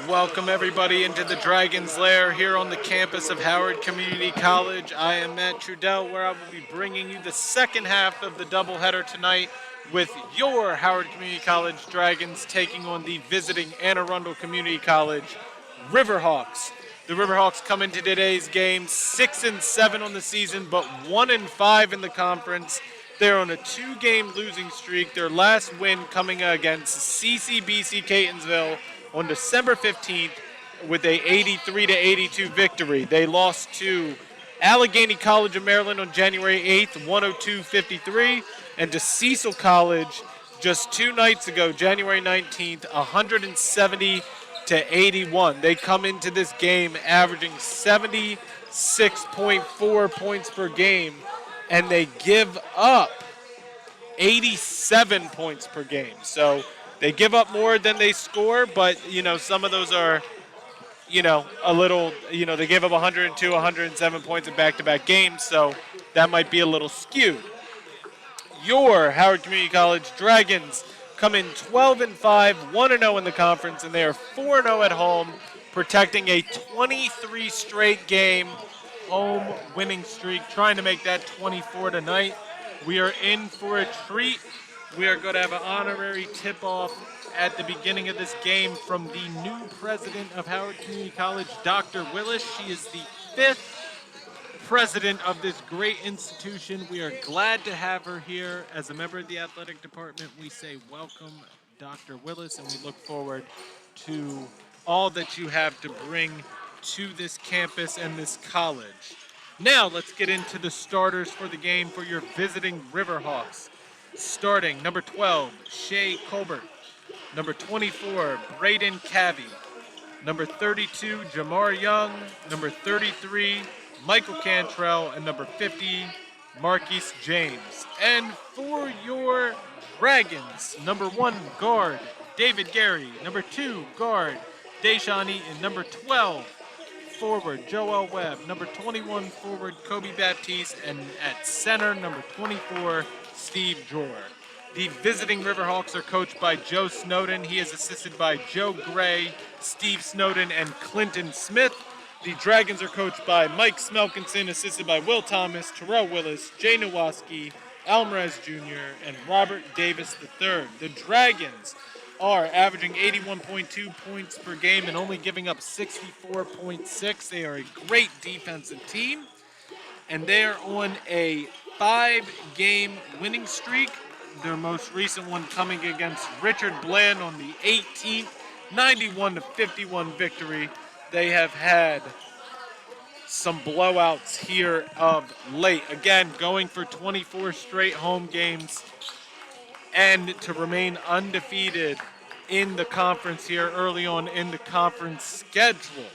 Welcome everybody into the Dragon's Lair here on the campus of Howard Community College. I am Matt Trudell, where I will be bringing you the second half of the doubleheader tonight with your Howard Community College Dragons taking on the visiting Anne Arundel Community College Riverhawks. The Riverhawks come into today's game 6-7 on the season, but 1-5 in the conference. They're on a two-game losing streak. Their last win coming against CCBC Catonsville on December 15th with a 83-82 victory. They lost to Allegheny College of Maryland on January 8th, 102-53, and to Cecil College just 2 nights ago, January 19th, 170-81. They come into this game averaging 76.4 points per game, and they give up 87 points per game. So they give up more than they score, but, some of those are, a little, they gave up 102, 107 points in back-to-back games, so that might be a little skewed. Your Howard Community College Dragons come in 12-5, 1-0 in the conference, and they are 4-0 at home, protecting a 23 straight game home winning streak, trying to make that 24 tonight. We are in for a treat. We are going to have an honorary tip-off at the beginning of this game from the new president of Howard Community College, Dr. Willis. She is the 5th president of this great institution. We are glad to have her here as a member of the athletic department. We say welcome, Dr. Willis, and we look forward to all that you have to bring to this campus and this college. Now let's get into the starters for the game for your visiting Riverhawks. Starting, number 12, Shea Colbert. Number 24, Braden Cavey. Number 32, Jamar Young. Number 33, Michael Cantrell. And number 50, Marquise James. And for your Dragons, number 1, guard, David Gary. Number 2, guard, Deshaun Eaton. Number 12, forward, Joel Webb. Number 21, forward, Kobe Baptiste. And at center, number 24, Steve Dror. The visiting Riverhawks are coached by Joe Snowden. He is assisted by Joe Gray, Steve Snowden, and Clinton Smith. The Dragons are coached by Mike Smelkinson, assisted by Will Thomas, Terrell Willis, Jay Nowaski, Alvarez Jr., and Robert Davis III. The Dragons are averaging 81.2 points per game and only giving up 64.6. They are a great defensive team, and they are on a 5-game winning streak. Their most recent one coming against Richard Bland on the 18th, 91-51 victory. They have had some blowouts here of late. Again, going for 24 straight home games and to remain undefeated in the conference here early on in the conference schedule.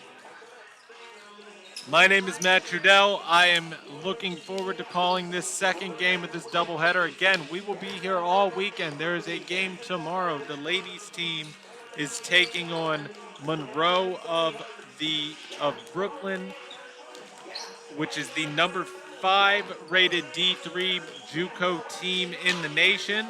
My name is Matt Trudell. I am looking forward to calling this second game of this doubleheader. Again, we will be here all weekend. There is a game tomorrow. The ladies team is taking on Monroe of Brooklyn, which is the number 5 rated D3 JUCO team in the nation,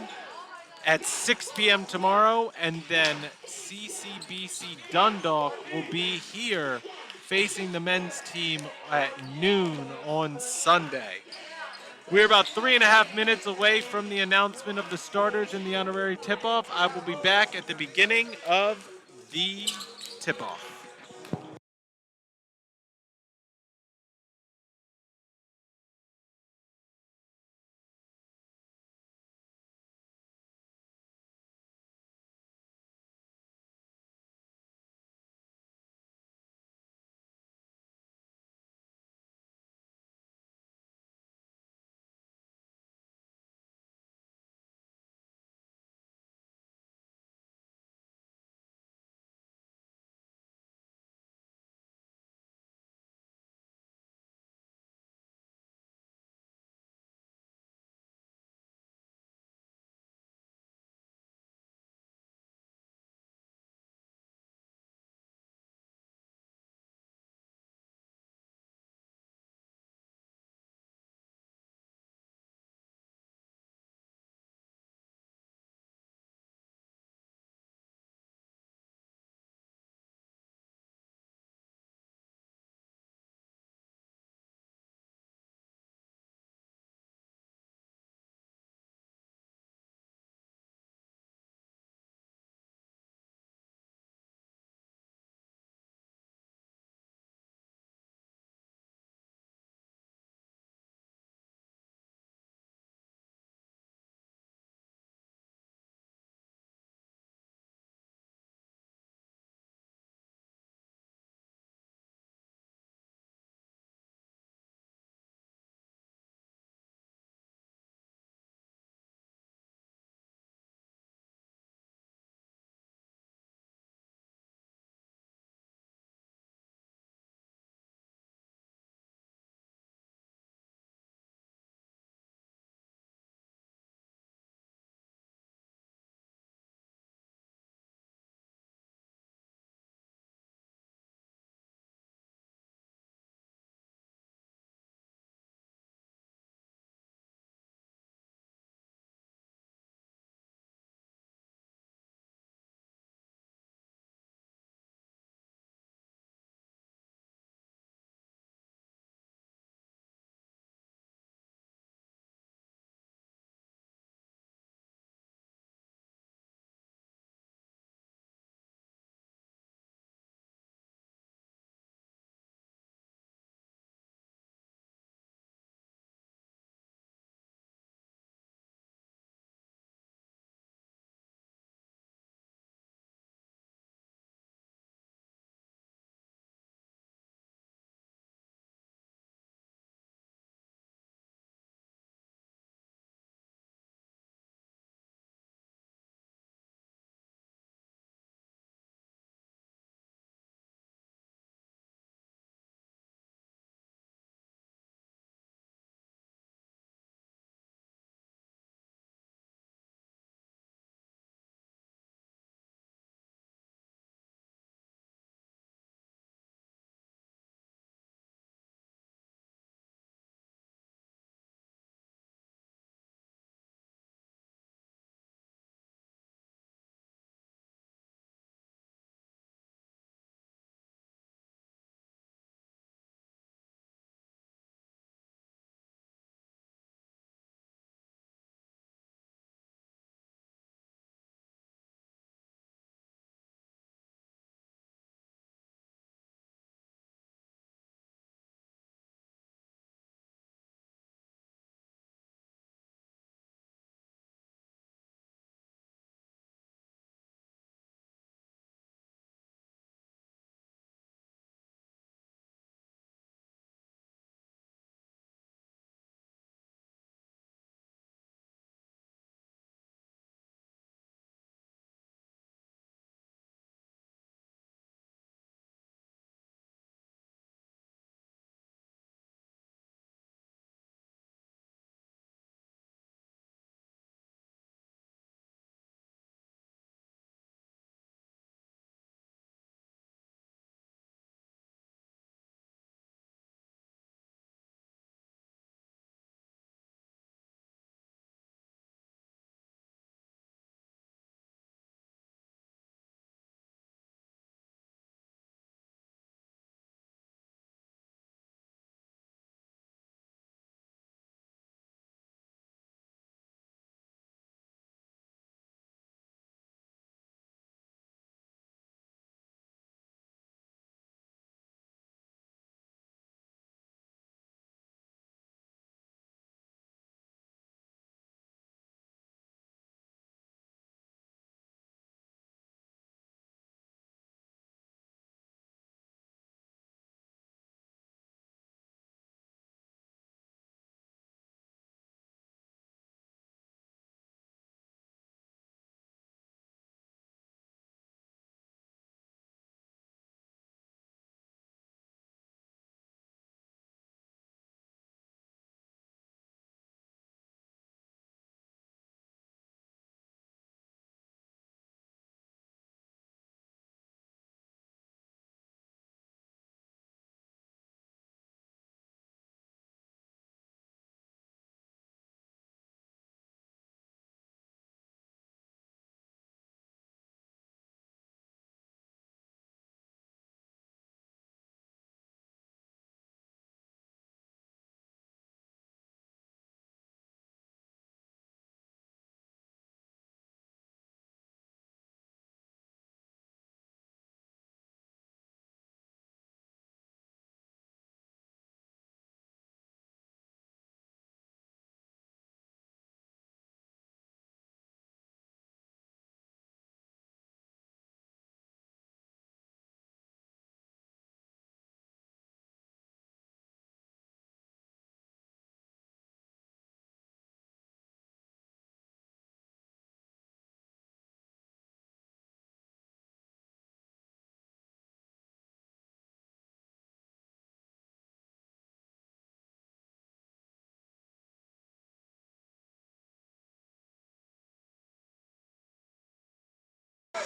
at 6 p.m. tomorrow. And then CCBC Dundalk will be here facing the men's team at noon on Sunday. We're about 3.5 minutes away from the announcement of the starters in the honorary tip-off. I will be back at the beginning of the tip-off.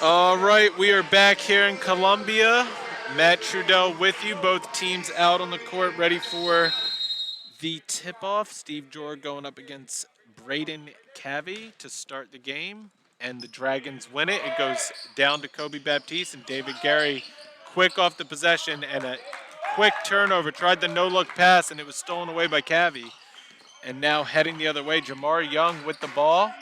All right, we are back here in Columbia. Matt Trudell with you. Both teams out on the court ready for the tip-off. Steve Jor going up against Braden Cavey to start the game. And the Dragons win it. It goes down to Kobe Baptiste and David Gary quick off the possession and a quick turnover. Tried the no-look pass and it was stolen away by Cavey. And now heading the other way, Jamar Young with the ball.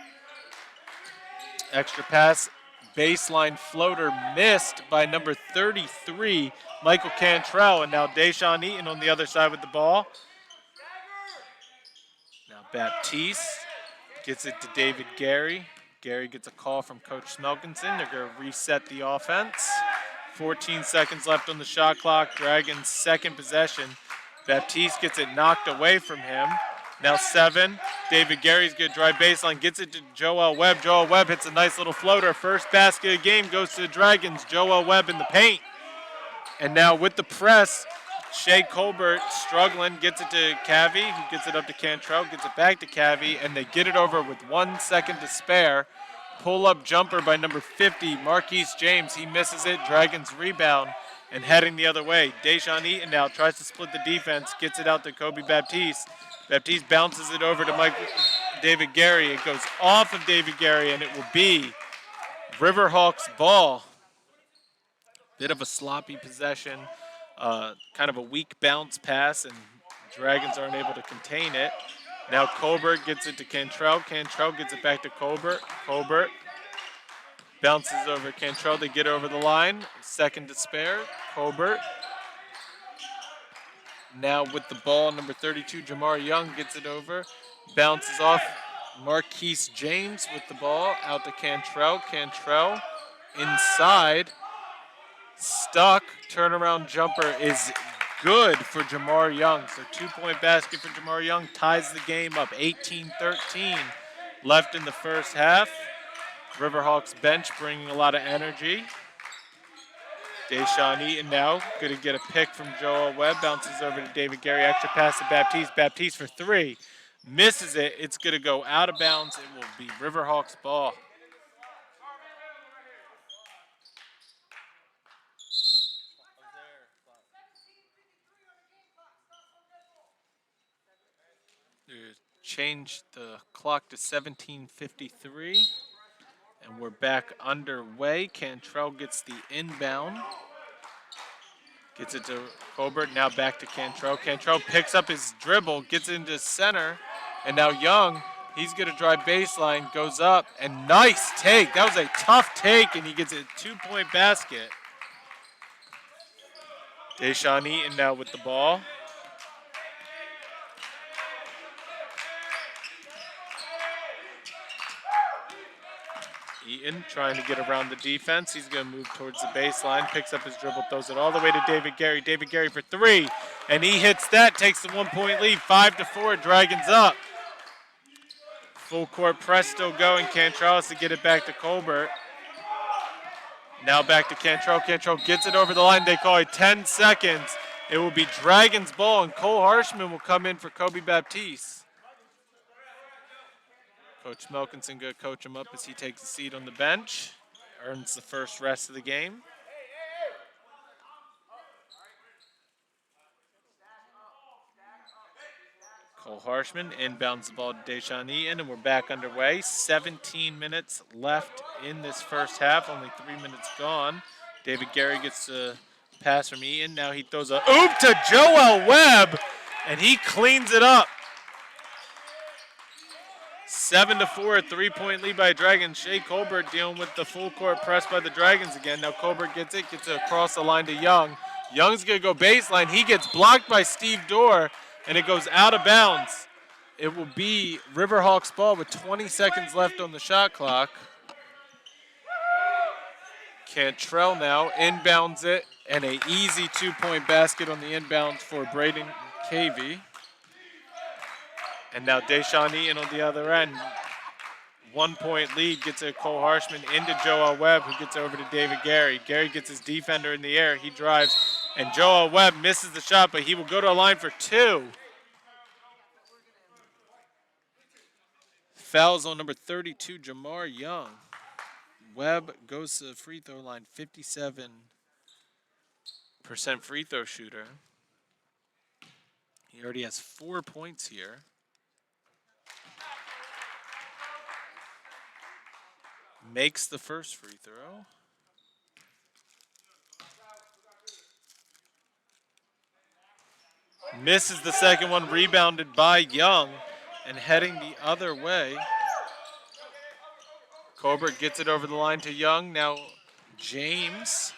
Extra pass, baseline floater missed by number 33, Michael Cantrell. And now Deshaun Eaton on the other side with the ball. Now Baptiste gets it to David Gary. Gary gets a call from Coach Smelkinson. They're going to reset the offense. 14 seconds left on the shot clock. Dragons' second possession. Baptiste gets it knocked away from him. Now 7. David Gary's good drive baseline. Gets it to Joel Webb. Joel Webb hits a nice little floater. First basket of the game goes to the Dragons. Joel Webb in the paint. And now with the press, Shea Colbert struggling, gets it to Cavey, who gets it up to Cantrell, gets it back to Cavey, and they get it over with 1 second to spare. Pull-up jumper by number 50, Marquise James. He misses it. Dragons rebound and heading the other way. Deshaun Eaton now tries to split the defense, gets it out to Kobe Baptiste. Baptiste bounces it over to David Gary. It goes off of David Gary, and it will be Riverhawks ball. Bit of a sloppy possession, kind of a weak bounce pass, and Dragons aren't able to contain it. Now Colbert gets it to Cantrell. Cantrell gets it back to Colbert. Colbert bounces over Cantrell. They get over the line. Second to spare. Colbert. Now with the ball, number 32, Jamar Young gets it over. Bounces off Marquise James with the ball. Out to Cantrell. Cantrell inside. Stuck. Turnaround jumper is good for Jamar Young. So 2-point basket for Jamar Young ties the game up. 18-13 left in the first half. Riverhawks bench bringing a lot of energy. Deshaun Eaton now going to get a pick from Joel Webb. Bounces over to David Gary. Extra pass to Baptiste. Baptiste for 3. Misses it. It's going to go out of bounds. It will be Riverhawks ball. Change the clock to 17:53. And we're back underway. Cantrell gets the inbound. Gets it to Colbert. Now back to Cantrell. Cantrell picks up his dribble, gets it into center. And now Young, he's going to drive baseline, goes up, and nice take. That was a tough take, and he gets a 2-point basket. Deshaun Eaton now with the ball. Eaton trying to get around the defense. He's going to move towards the baseline, picks up his dribble, throws it all the way to David Gary. David Gary for 3, and he hits that, takes the 1-point lead, 5-4, Dragons up. Full court press still going. Cantrell has to get it back to Colbert. Now back to Cantrell. Cantrell gets it over the line. They call it 10 seconds. It will be Dragons ball, and Cole Harshman will come in for Kobe Baptiste. Coach Melkinson going to coach him up as he takes a seat on the bench. Earns the first rest of the game. Cole Harshman inbounds the ball to Deshaun Eaton, and we're back underway. 17 minutes left in this first half. Only 3 minutes gone. David Gary gets a pass from Eaton. Now he throws a oop to Joel Webb, and he cleans it up. 7-4, a 3-point lead by Dragons. Shea Colbert dealing with the full court press by the Dragons again. Now Colbert gets it across the line to Young. Young's going to go baseline. He gets blocked by Steve Dorr, and it goes out of bounds. It will be Riverhawks ball with 20 seconds left on the shot clock. Cantrell now inbounds it, and an easy 2-point basket on the inbounds for Braden Cavey. And now Deshaun Eaton on the other end. 1-point lead gets a Cole Harshman into Joel Webb, who gets over to David Gary. Gary gets his defender in the air. He drives, and Joel Webb misses the shot, but he will go to a line for 2. Fouls on number 32, Jamar Young. Webb goes to the free throw line, 57% free throw shooter. He already has 4 points here. Makes the first free throw. Misses the second one, rebounded by Young, and heading the other way. Colbert gets it over the line to Young. Now James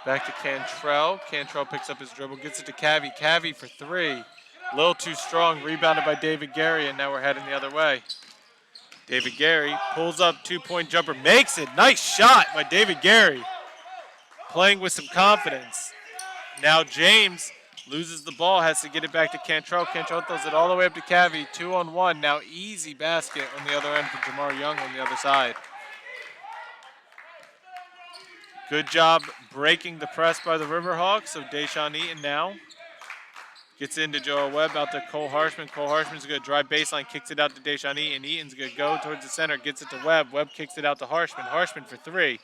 back to Cantrell. Cantrell picks up his dribble, gets it to Cavey. Cavey for three. A little too strong, rebounded by David Gary, and now we're heading the other way. David Gary pulls up, 2-point jumper, makes it. Nice shot by David Gary. Playing with some confidence. Now James loses the ball, has to get it back to Cantrell. Cantrell throws it all the way up to Cavey, 2-on-1. Now easy basket on the other end for Jamar Young on the other side. Good job breaking the press by the Riverhawks. So Deshaun Eaton now gets into Joel Webb out to Cole Harshman. Cole Harshman's going to drive baseline, kicks it out to Deshaun Eaton. Eaton's going to go towards the center, gets it to Webb. Webb kicks it out to Harshman. Harshman for three,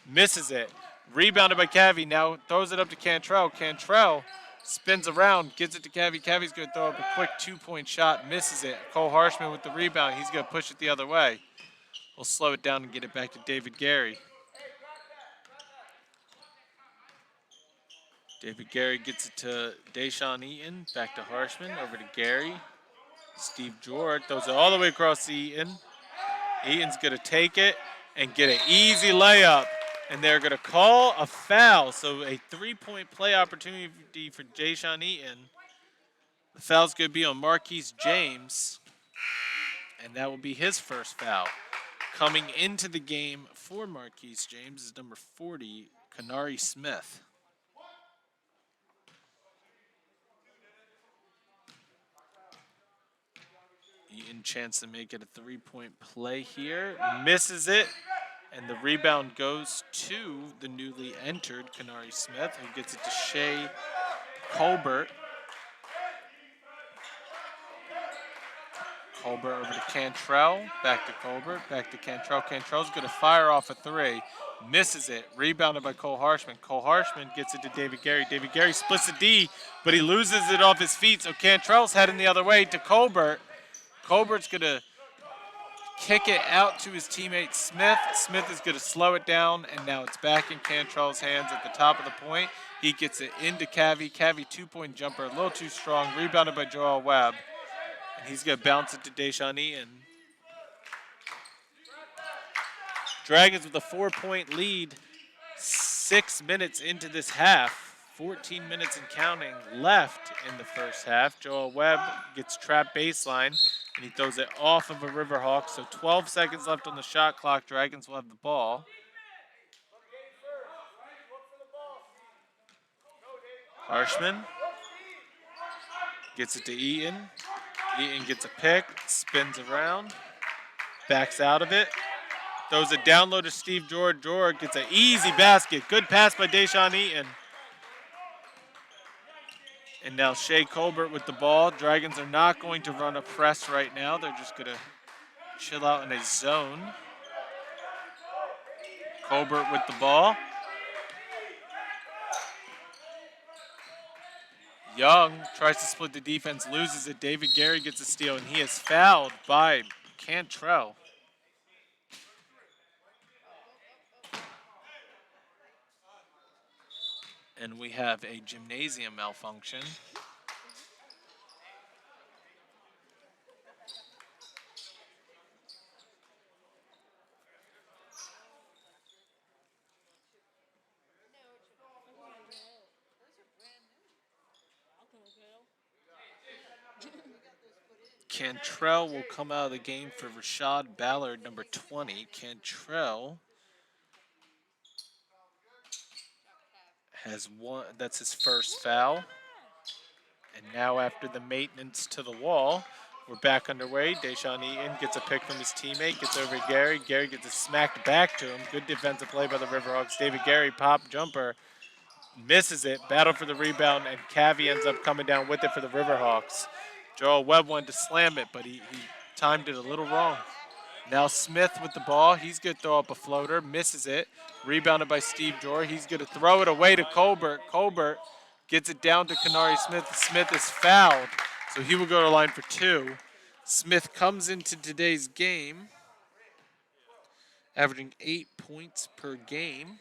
misses it. Rebounded by Cavey, now throws it up to Cantrell. Cantrell spins around, gets it to Cavey. Cavey's going to throw up a quick 2-point shot, misses it. Cole Harshman with the rebound. He's going to push it the other way. We'll slow it down and get it back to David Gary. David Gary gets it to Deshaun Eaton, back to Harshman, over to Gary. Steve George throws it all the way across to Eaton. Eaton's going to take it and get an easy layup. And they're going to call a foul. So a 3-point play opportunity for Deshaun Eaton. The foul's going to be on Marquise James. And that will be his first foul. Coming into the game for Marquise James is number 40, Kanari Smith. Eaton chance to make it a 3-point play here. Misses it. And the rebound goes to the newly entered Kanari Smith, who gets it to Shea Colbert. Colbert over to Cantrell. Back to Colbert. Back to Cantrell. Cantrell's going to fire off a three. Misses it. Rebounded by Cole Harshman. Cole Harshman gets it to David Gary. David Gary splits the D, but he loses it off his feet. So Cantrell's heading the other way to Colbert. Colbert's going to kick it out to his teammate Smith. Smith is going to slow it down, and now it's back in Cantrell's hands at the top of the point. He gets it into Cavey. Cavey 2-point jumper, a little too strong, rebounded by Joel Webb. And he's going to bounce it to Deshaun Eaton. Dragons with a 4-point lead, 6 minutes into this half. 14 minutes and counting left in the first half. Joel Webb gets trapped baseline, and he throws it off of a Riverhawk. So 12 seconds left on the shot clock. Dragons will have the ball. Harshman gets it to Eaton. Eaton gets a pick, spins around, backs out of it. Throws it down low to Steve George. George gets an easy basket. Good pass by Deshaun Eaton. And now Shea Colbert with the ball. Dragons are not going to run a press right now. They're just going to chill out in a zone. Colbert with the ball. Young tries to split the defense, loses it. David Gary gets a steal, and he is fouled by Cantrell. And we have a gymnasium malfunction. Cantrell will come out of the game for Rashad Ballard, number 20. Cantrell has one, that's his first foul. And now after the maintenance to the wall, we're back underway. Deshaun Eaton gets a pick from his teammate, gets over to Gary. Gary gets it smacked back to him. Good defensive play by the Riverhawks. David Gary, pop jumper, misses it. Battle for the rebound, and Cavey ends up coming down with it for the Riverhawks. Joel Webb wanted to slam it, but he timed it a little wrong. Now Smith with the ball. He's going to throw up a floater. Misses it. Rebounded by Steve Jor. He's going to throw it away to Colbert. Colbert gets it down to Kanari Smith. Smith is fouled, so he will go to the line for 2. Smith comes into today's game averaging 8 points per game.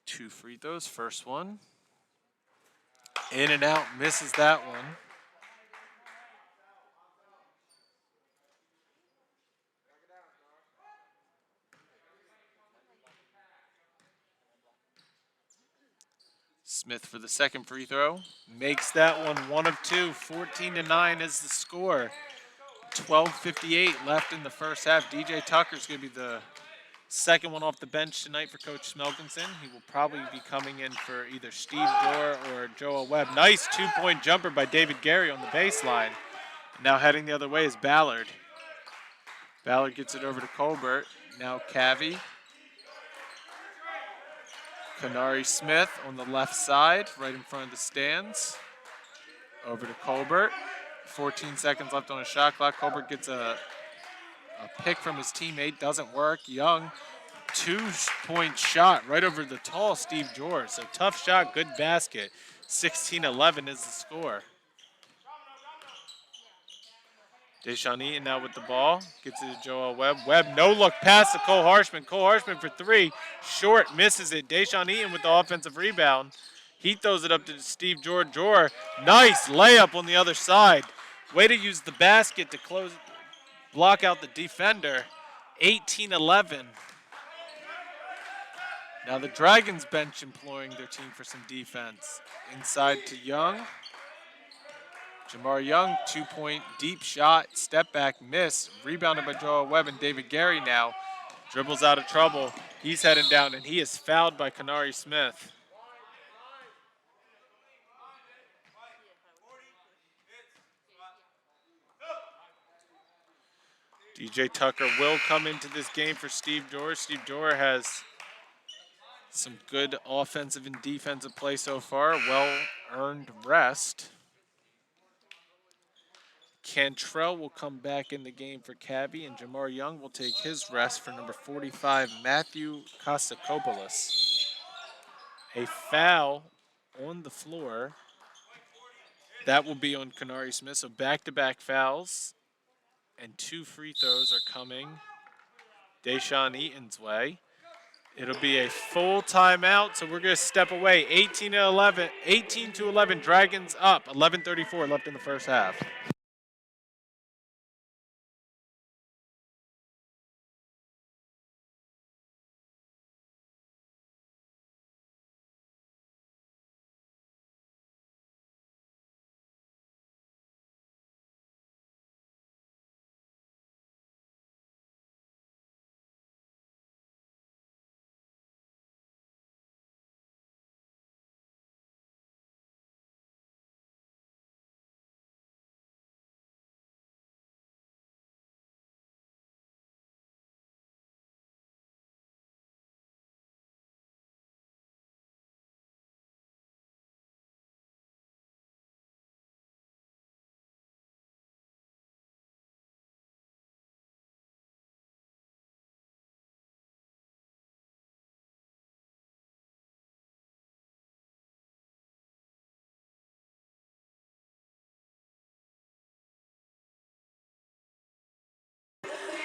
Two free throws. First one. In and out. Misses that one. Smith for the second free throw. Makes that one of 2. 14-9 is the score. 12:58 left in the first half. DJ Tucker's going to be the second one off the bench tonight for Coach Smelkinson. He will probably be coming in for either Steve Dorr or Joel Webb. Nice two-point jumper by David Gary on the baseline. Now heading the other way is Ballard. Ballard gets it over to Colbert. Now Cavi. Kanari Smith on the left side, right in front of the stands. Over to Colbert. 14 seconds left on a shot clock. Colbert gets a pick from his teammate. Doesn't work. Young, two-point shot right over the tall Steve Jor. So tough shot, good basket. 16-11 is the score. Deshaun Eaton now with the ball. Gets it to Joel Webb. Webb no-look pass to Cole Harshman. Cole Harshman for 3. Short, misses it. Deshaun Eaton with the offensive rebound. He throws it up to Steve Jor. Jor, nice layup on the other side. Way to use the basket to block out the defender. 18-11. Now the Dragons bench employing their team for some defense. Inside to Young. Jamar Young, two-point deep shot, step back, miss. Rebounded by Joel Webb and David Gary now. Dribbles out of trouble. He's heading down, and he is fouled by Kanari Smith. DJ Tucker will come into this game for Steve Dorr. Steve Dorr has some good offensive and defensive play so far. Well-earned rest. Cantrell will come back in the game for Cabby, and Jamar Young will take his rest for number 45, Matthew Kosakopoulos. A foul on the floor. That will be on Kanari Smith, so back-to-back fouls, and 2 free throws are coming Deshaun Eaton's way. It'll be a full timeout, so we're going to step away. 18-11, Dragons up. 11:34 left in the first half.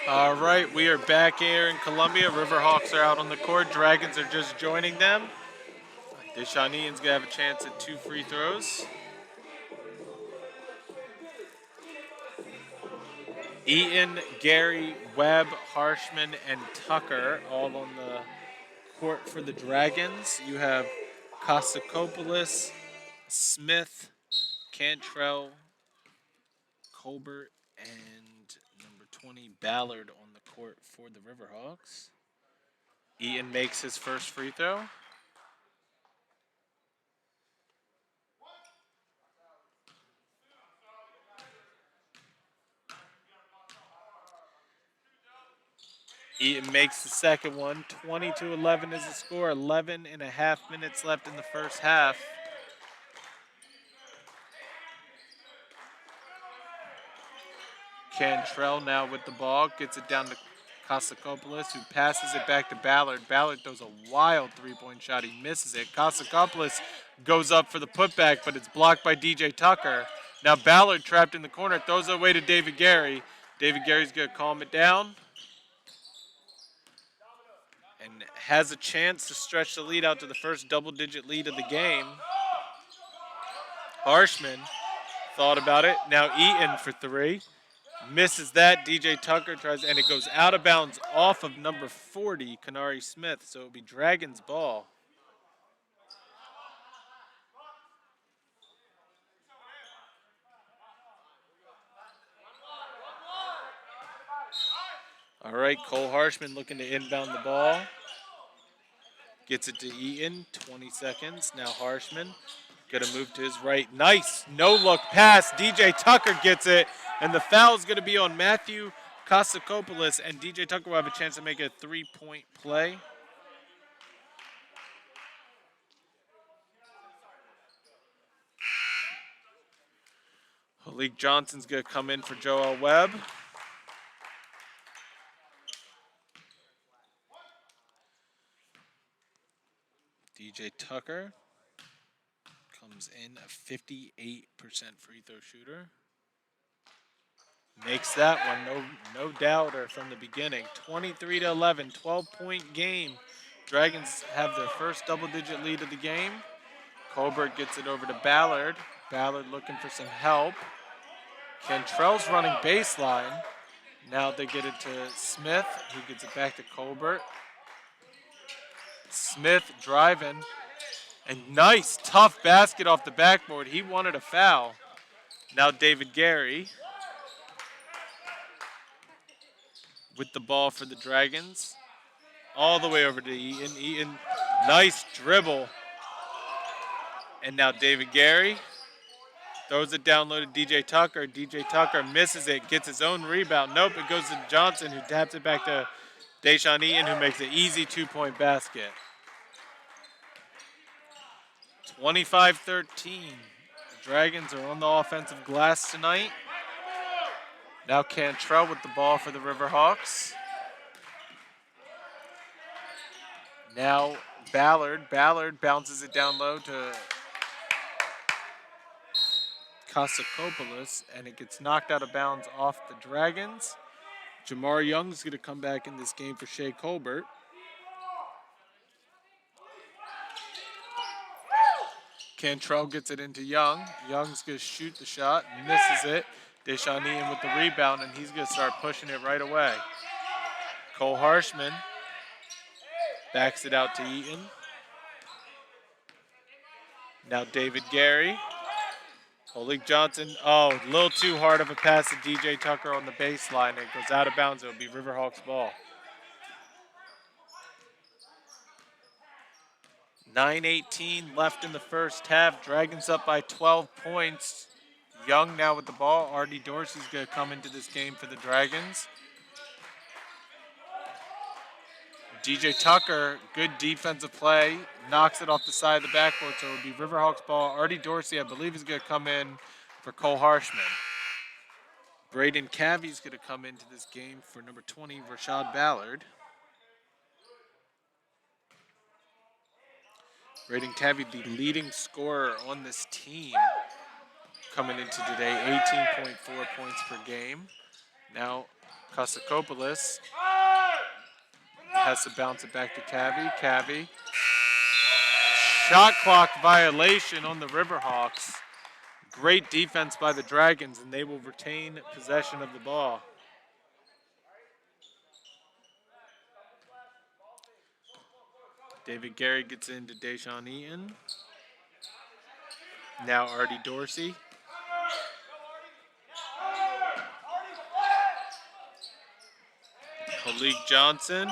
All right, we are back here in Columbia. Riverhawks are out on the court. Dragons are just joining them. Deshaun Eaton's going to have a chance at 2 free throws. Eaton, Gary, Webb, Harshman, and Tucker all on the court for the Dragons. You have Kosakopoulos, Smith, Cantrell, Colbert, and number 20, Ballard on the court for the Riverhawks. Eaton makes his first free throw. Eaton makes the second one. 20-11 is the score. 11 and a half minutes left in the first half. Cantrell now with the ball. Gets it down to Kosakopoulos, who passes it back to Ballard. Ballard throws a wild three-point shot. He misses it. Kosakopoulos goes up for the putback, but it's blocked by DJ Tucker. Now Ballard trapped in the corner. Throws it away to David Gary. David Gary's going to calm it down. And has a chance to stretch the lead out to the first double-digit lead of the game. Harshman thought about it. Now Eaton for three. Misses that. DJ Tucker tries, and it goes out of bounds off of number 40, Kanari Smith. So it'll be Dragons ball. All right, Cole Harshman looking to inbound the ball. Gets it to Eaton, 20 seconds. Now Harshman gonna move to his right. Nice, no look pass. DJ Tucker gets it, and the foul is gonna be on Matthew Kosakopoulos, and DJ Tucker will have a chance to make a three-point play. Malik Johnson's gonna come in for Joel Webb. DJ Tucker comes in a 58% free throw shooter. Makes that one, no doubter from the beginning. 23-11, 12-point game. Dragons have their first double-digit lead of the game. Colbert gets it over to Ballard. Ballard looking for some help. Cantrell's running baseline. Now they get it to Smith, who gets it back to Colbert. Smith driving. And nice, tough basket off the backboard. He wanted a foul. Now David Gary with the ball for the Dragons. All the way over to Eaton. Eaton, nice dribble. And now David Gary throws it down low to DJ Tucker. DJ Tucker misses it, gets his own rebound. Nope, it goes to Johnson, who taps it back to Deshaun Eaton, who makes an easy two-point basket. 25-13. The Dragons are on the offensive glass tonight. Now Cantrell with the ball for the Riverhawks. Now Ballard. Ballard bounces it down low to Kosakopoulos, and it gets knocked out of bounds off the Dragons. Jamar Young's going to come back in this game for Shea Colbert. Cantrell gets it into Young. Young's going to shoot the shot, misses it. Deshaun Eaton with the rebound, and he's going to start pushing it right away. Cole Harshman backs it out to Eaton. Now David Gary. Malik Johnson, a little too hard of a pass to DJ Tucker on the baseline. It goes out of bounds. It'll be Riverhawks ball. 9:18 left in the first half. Dragons up by 12 points. Young now with the ball. Artie Dorsey's going to come into this game for the Dragons. DJ Tucker, good defensive play, knocks it off the side of the backboard, so it'll be Riverhawks ball. Artie Dorsey, I believe, is going to come in for Cole Harshman. Braden Cavey's going to come into this game for number 20, Rashad Ballard. Braden Cavey, the leading scorer on this team, coming into today, 18.4 points per game. Now, Kosakopoulos has to bounce it back to Cavey. Cavey. Shot clock violation on the Riverhawks. Great defense by the Dragons, and they will retain possession of the ball. David Gary gets into Deshaun Eaton. Now Artie Dorsey. Malik Johnson.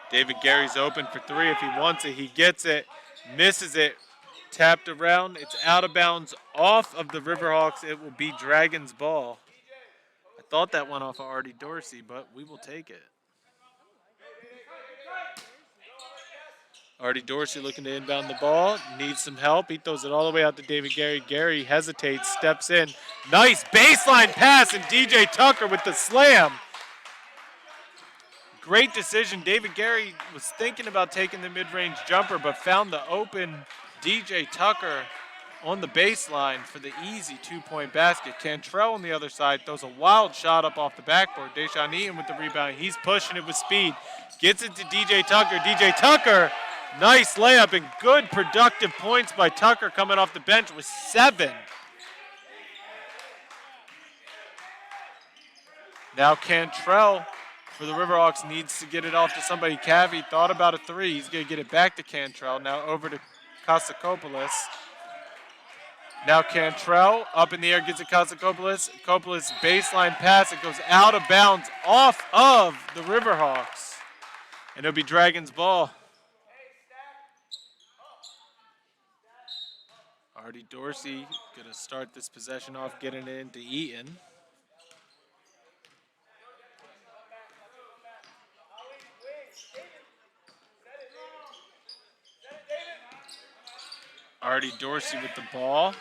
David Gary's open for three. If he wants it, he gets it. Misses it. Tapped around. It's out of bounds off of the Riverhawks. It will be Dragons ball. I thought that went off of Artie Dorsey, but we will take it. Artie Dorsey looking to inbound the ball. Needs some help. He throws it all the way out to David Gary. Gary hesitates, steps in. Nice baseline pass, and DJ Tucker with the slam. Great decision. David Gary was thinking about taking the mid-range jumper, but found the open DJ Tucker on the baseline for the easy two-point basket. Cantrell on the other side throws a wild shot up off the backboard. Deshaun Eaton with the rebound. He's pushing it with speed. Gets it to DJ Tucker. DJ Tucker, nice layup and good productive points by Tucker coming off the bench with 7. Now Cantrell for the Riverhawks needs to get it off to somebody. Cavi thought about a 3. He's going to get it back to Cantrell. Now over to Kasakopoulos. Now Cantrell up in the air, gets it Kasakopoulos. Kopoulos baseline pass. It goes out of bounds off of the Riverhawks. And it'll be Dragons ball. Artie Dorsey going to start this possession off, getting it into Eaton. Artie Dorsey with the ball.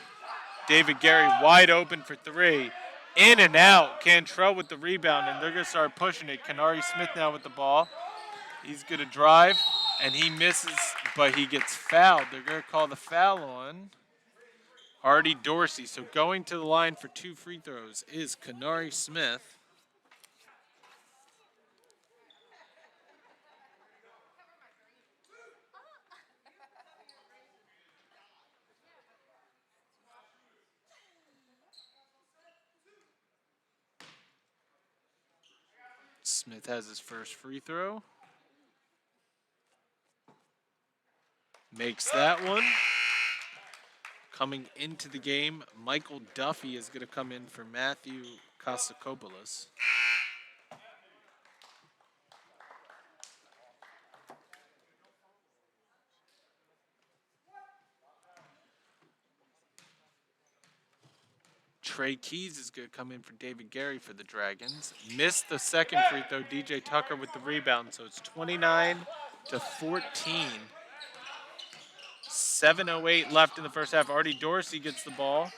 David Gary wide open for 3. In and out. Cantrell with the rebound, and they're going to start pushing it. Kenari Smith now with the ball. He's going to drive, and he misses, but he gets fouled. They're going to call the foul on Artie Dorsey. So going to the line for 2 free throws is Kenari Smith. Smith has his first free throw. Makes that one. Coming into the game, Michael Duffy is going to come in for Matthew Kasakopoulos. Trey Keys is going to come in for David Gary for the Dragons. Missed the second free throw. DJ Tucker with the rebound, so it's 29-14. 7:08 left in the first half. Artie Dorsey gets the ball.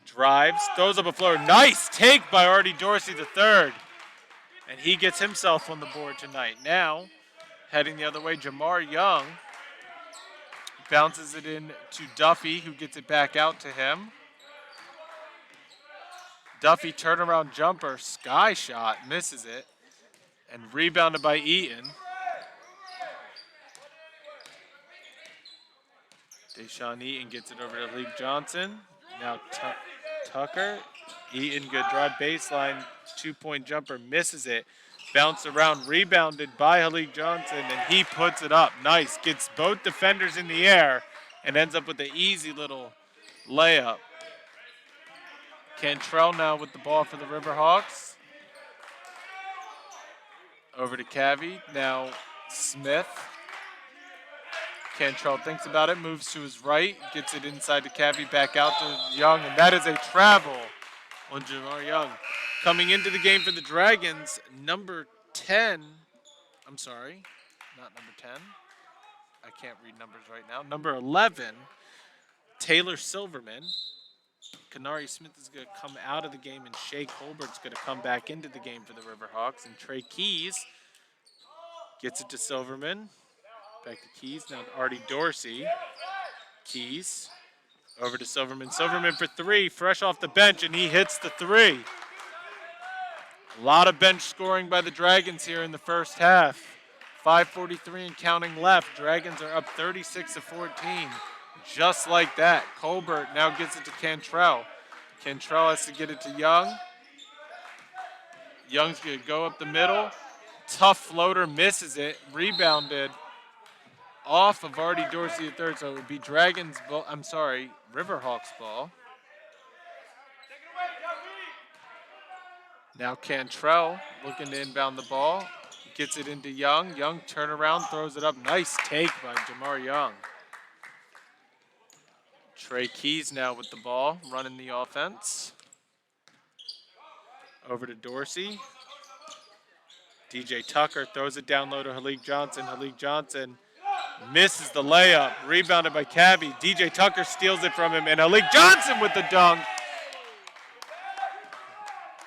Drives, throws up a floater. Nice take by Artie Dorsey the third. And he gets himself on the board tonight. Now, heading the other way, Jamar Young bounces it in to Duffy, who gets it back out to him. Duffy turnaround jumper, sky shot, misses it, and rebounded by Eaton. Deshaun Eaton gets it over to Halik Johnson. Now Tucker. Eaton, good drive baseline, 2-point jumper, misses it. Bounced around, rebounded by Halik Johnson, and he puts it up. Nice, gets both defenders in the air, and ends up with an easy little layup. Cantrell now with the ball for the Riverhawks. Over to Cavi. Now Smith. Cantrell thinks about it, moves to his right, gets it inside to Cavi, back out to Young, and that is a travel on Jamar Young. Coming into the game for the Dragons, number 10. I'm sorry, not number 10. I can't read numbers right now. Number 11, Taylor Silverman. Kenari Smith is going to come out of the game, and Shea Colbert's going to come back into the game for the Riverhawks. And Trey Keys gets it to Silverman. Back to Keys, now to Artie Dorsey. Keys, over to Silverman. Silverman for 3, fresh off the bench, and he hits the 3. A lot of bench scoring by the Dragons here in the first half. 5:43 and counting left. Dragons are up 36-14. Just like that. Colbert now gets it to Cantrell. Cantrell has to get it to Young. Young's going to go up the middle. Tough floater, misses it. Rebounded off of Artie Dorsey at third, so it would be Dragons ball. I'm sorry, Riverhawks ball. Now Cantrell looking to inbound the ball. Gets it into Young. Young turnaround, throws it up. Nice take by Jamar Young. Trey Keys now with the ball, running the offense. Over to Dorsey. DJ Tucker throws it down low to Halik Johnson. Halik Johnson Misses the layup. Rebounded by Cabby. DJ Tucker steals it from him. And Halik Johnson with the dunk.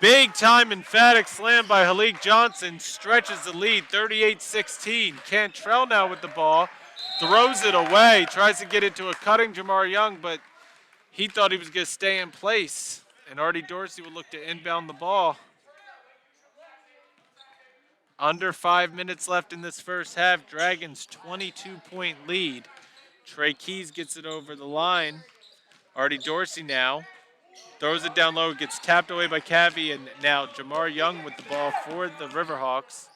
Big time emphatic slam by Halik Johnson. Stretches the lead 38-16. Cantrell now with the ball. Throws it away. Tries to get it to a cutting Jamar Young, but he thought he was going to stay in place. And Artie Dorsey will look to inbound the ball. Under 5 minutes left in this first half. Dragons 22-point lead. Trey Keys gets it over the line. Artie Dorsey now throws it down low, gets tapped away by Cavi, and now Jamar Young with the ball for the Riverhawks.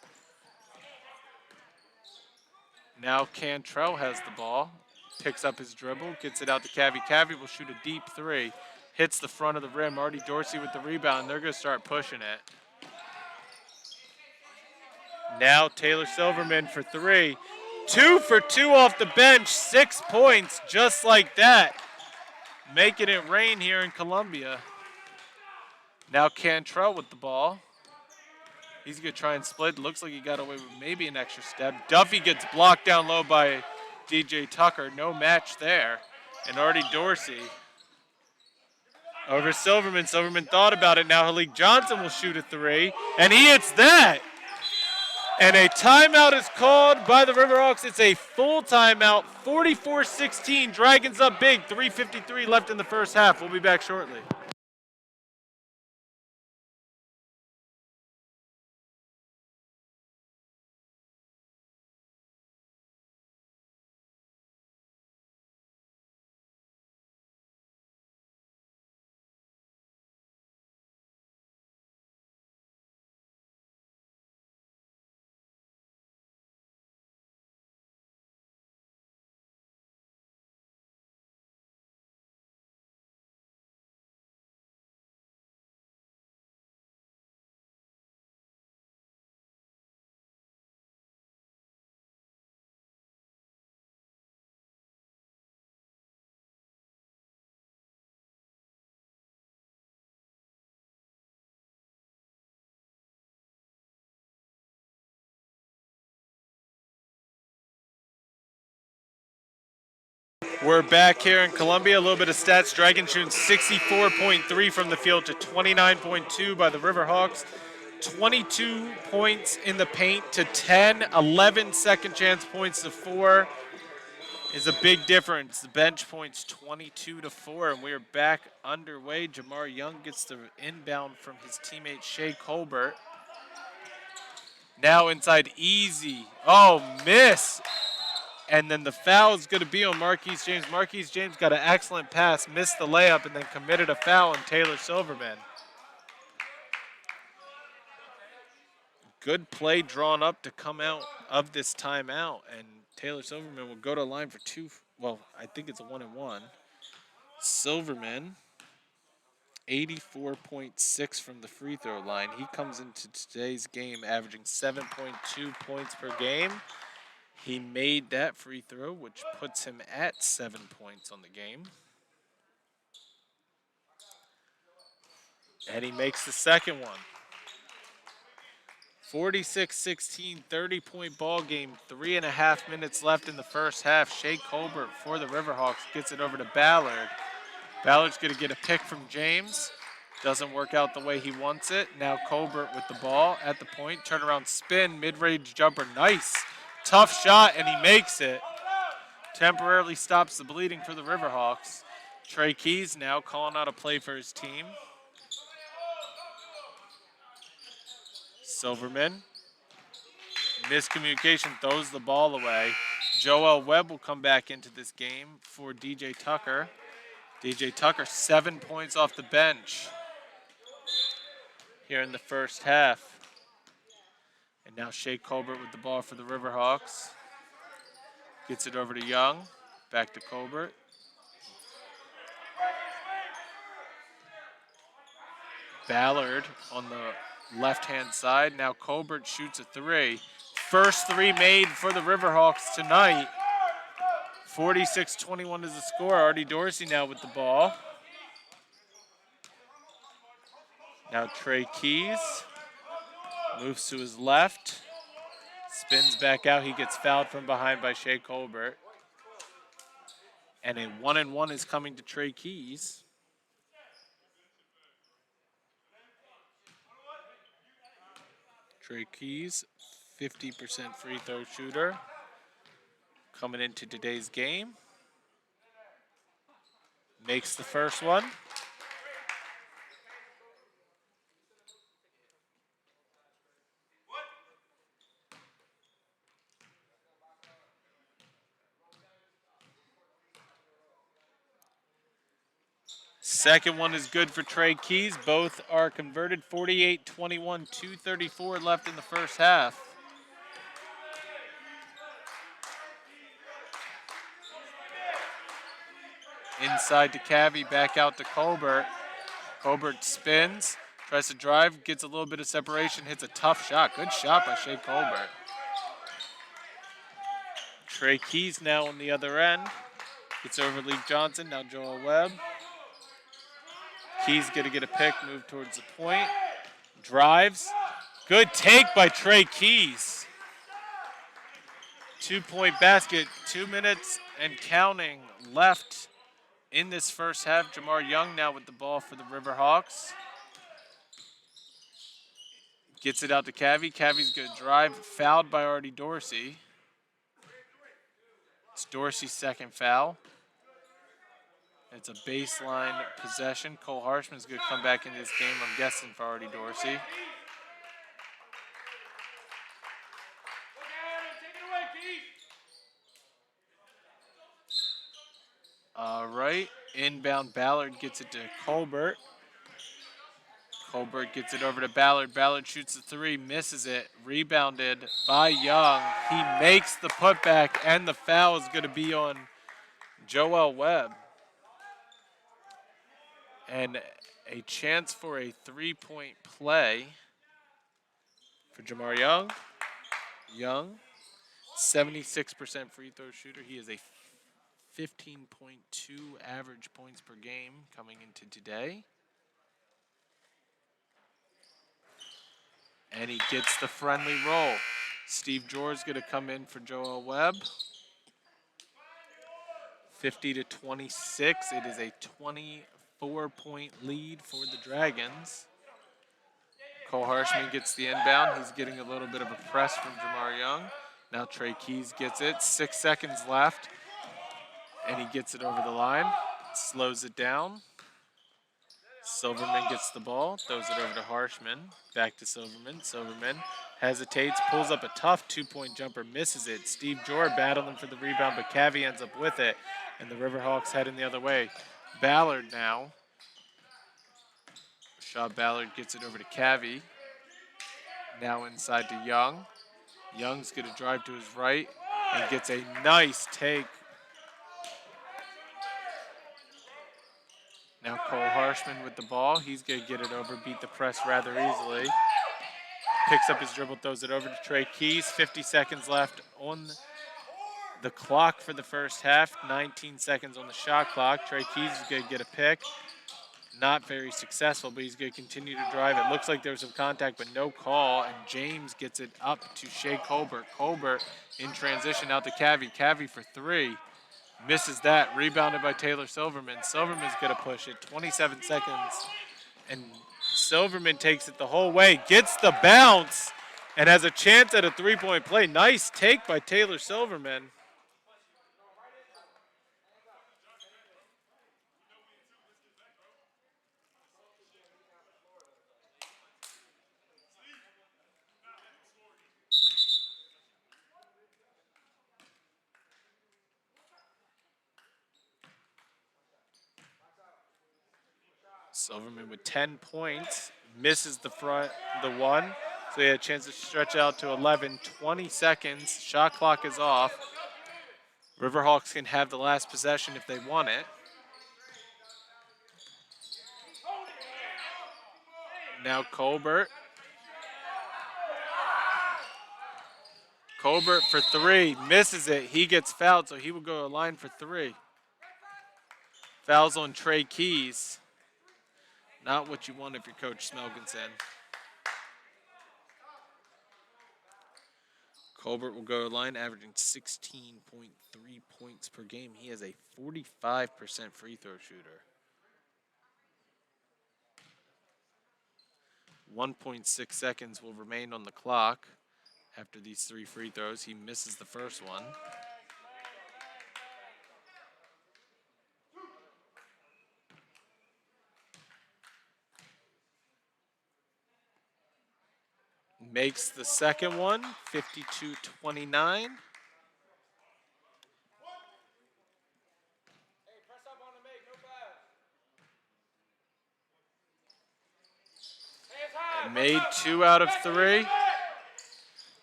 Now Cantrell has the ball, picks up his dribble, gets it out to Cavi. Cavi will shoot a deep three, hits the front of the rim. Artie Dorsey with the rebound. They're going to start pushing it. Now Taylor Silverman for three. 2 for 2 off the bench, 6 points, just like that. Making it rain here in Columbia. Now Cantrell with the ball. He's going to try and split. Looks like he got away with maybe an extra step. Duffy gets blocked down low by DJ Tucker. No match there. And Artie Dorsey over Silverman. Silverman thought about it. Now Halik Johnson will shoot a three. And he hits that. And a timeout is called by the Riverhawks. It's a full timeout, 44-16. Dragons up big, 3:53 left in the first half. We'll be back shortly. We're back here in Columbia. A little bit of stats. Dragons shooting 64.3 from the field to 29.2 by the Riverhawks. 22 points in the paint to 10. 11 second chance points to 4 is a big difference. The bench points 22 to 4, and we are back underway. Jamar Young gets the inbound from his teammate Shea Colbert. Now inside easy. Oh, miss. And then the foul is going to be on Marquise James. Marquise James got an excellent pass, missed the layup, and then committed a foul on Taylor Silverman. Good play drawn up to come out of this timeout, and Taylor Silverman will go to the line for two. Well, I think it's a 1-and-1. Silverman, 84.6 from the free throw line. He comes into today's game averaging 7.2 points per game. He made that free throw, which puts him at 7 points on the game. And he makes the second one. 46-16, 30-point ball game. 3.5 minutes left in the first half. Shea Colbert for the Riverhawks gets it over to Ballard. Ballard's going to get a pick from James. Doesn't work out the way he wants it. Now Colbert with the ball at the point. Turnaround spin, mid-range jumper. Nice. Tough shot, and he makes it. Temporarily stops the bleeding for the Riverhawks. Trey Keys now calling out a play for his team. Silverman. Miscommunication, throws the ball away. Joel Webb will come back into this game for DJ Tucker. DJ Tucker, 7 points off the bench here in the first half. And now Shea Colbert with the ball for the Riverhawks. Gets it over to Young. Back to Colbert. Ballard on the left-hand side. Now Colbert shoots a three. First three made for the Riverhawks tonight. 46-21 is the score. Artie Dorsey now with the ball. Now Trey Keys moves to his left. Spins back out. He gets fouled from behind by Shea Colbert. And a 1-and-1 is coming to Trey Keys. Trey Keys, 50% free throw shooter, coming into today's game. Makes the first one. Second one is good for Trey Keys. Both are converted. 48-21, 2:34 left in the first half. Inside to Cavey, back out to Colbert. Colbert spins, tries to drive, gets a little bit of separation, hits a tough shot. Good shot by Shea Colbert. Trey Keys now on the other end. Gets over Leaf Johnson, now Joel Webb. Keys going to get a pick, move towards the point. Drives. Good take by Trey Keys. 2-point basket, 2 minutes and counting left in this first half. Jamar Young now with the ball for the Riverhawks. Gets it out to Cavey. Cavey's going to drive, fouled by Artie Dorsey. It's Dorsey's second foul. It's a baseline possession. Cole Harshman's going to come back into this game, I'm guessing, for Artie Dorsey. All right, inbound Ballard gets it to Colbert. Colbert gets it over to Ballard. Ballard shoots the three, misses it. Rebounded by Young. He makes the putback, and the foul is going to be on Joel Webb. And a chance for a three-point play for Jamar Young. Young, 76% free throw shooter. He is a 15.2 average points per game coming into today. And he gets the friendly roll. Steve Jor's going to come in for Joel Webb. 50-26. It is a 24-point lead for the Dragons. Cole Harshman gets the inbound. He's getting a little bit of a press from Jamar Young. Now Trey Keys gets it. 6 seconds left. And he gets it over the line. Slows it down. Silverman gets the ball. Throws it over to Harshman. Back to Silverman. Silverman hesitates. Pulls up a tough 2-point jumper. Misses it. Steve Jor battling for the rebound, but Cavey ends up with it. And the Riverhawks heading the other way. Ballard now. Shaw Ballard gets it over to Cavey. Now inside to Young. Young's going to drive to his right and gets a nice take. Now Cole Harshman with the ball. He's going to get it over, beat the press rather easily. Picks up his dribble, throws it over to Trey Keys. 50 seconds left on the clock for the first half. 19 seconds on the shot clock. Trey Keys is going to get a pick. Not very successful, but he's going to continue to drive. It looks like there was some contact, but no call. And James gets it up to Shea Colbert. Colbert in transition out to Cavey. Cavey for three. Misses that. Rebounded by Taylor Silverman. Silverman's going to push it. 27 seconds. And Silverman takes it the whole way. Gets the bounce and has a chance at a three-point play. Nice take by Taylor Silverman. Silverman with 10 points, misses the one, so he had a chance to stretch out to 11, 20 seconds. Shot clock is off. Riverhawks can have the last possession if they want it. Now Colbert. Colbert for three, misses it. He gets fouled, so he will go to the line for three. Fouls on Trey Keys. Not what you want if you're Coach Smelkinson. Colbert will go to the line, averaging 16.3 points per game. He is a 45% free throw shooter. 1.6 seconds will remain on the clock after these 3 free throws. He misses the first one. Makes the second one, 52-29. Made 2 out of 3.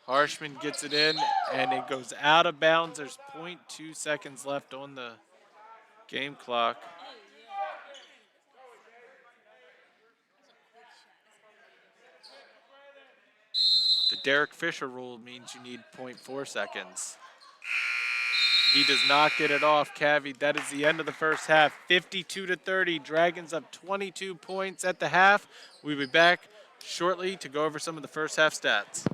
Harshman gets it in, and it goes out of bounds. There's 0.2 seconds left on the game clock. The Derek Fisher rule means you need 0.4 seconds. He does not get it off. Cavi, that is the end of the first half. 52-30. Dragons up 22 points at the half. We'll be back shortly to go over some of the first half stats.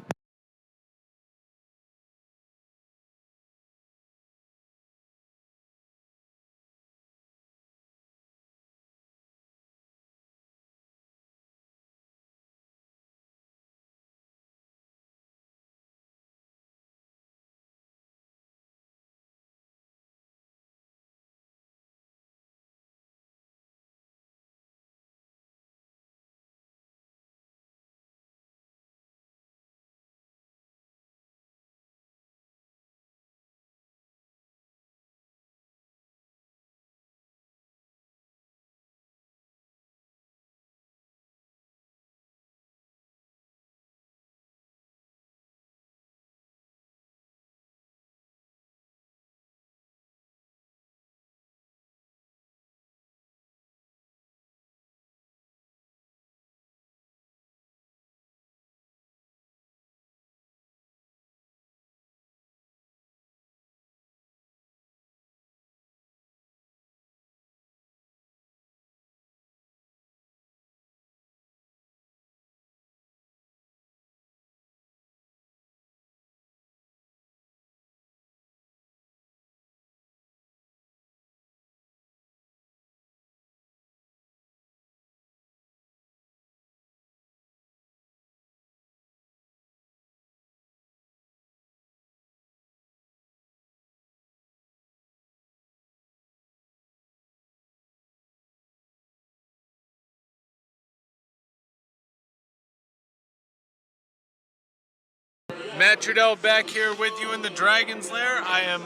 Matt Trudell back here with you in the Dragon's Lair. I am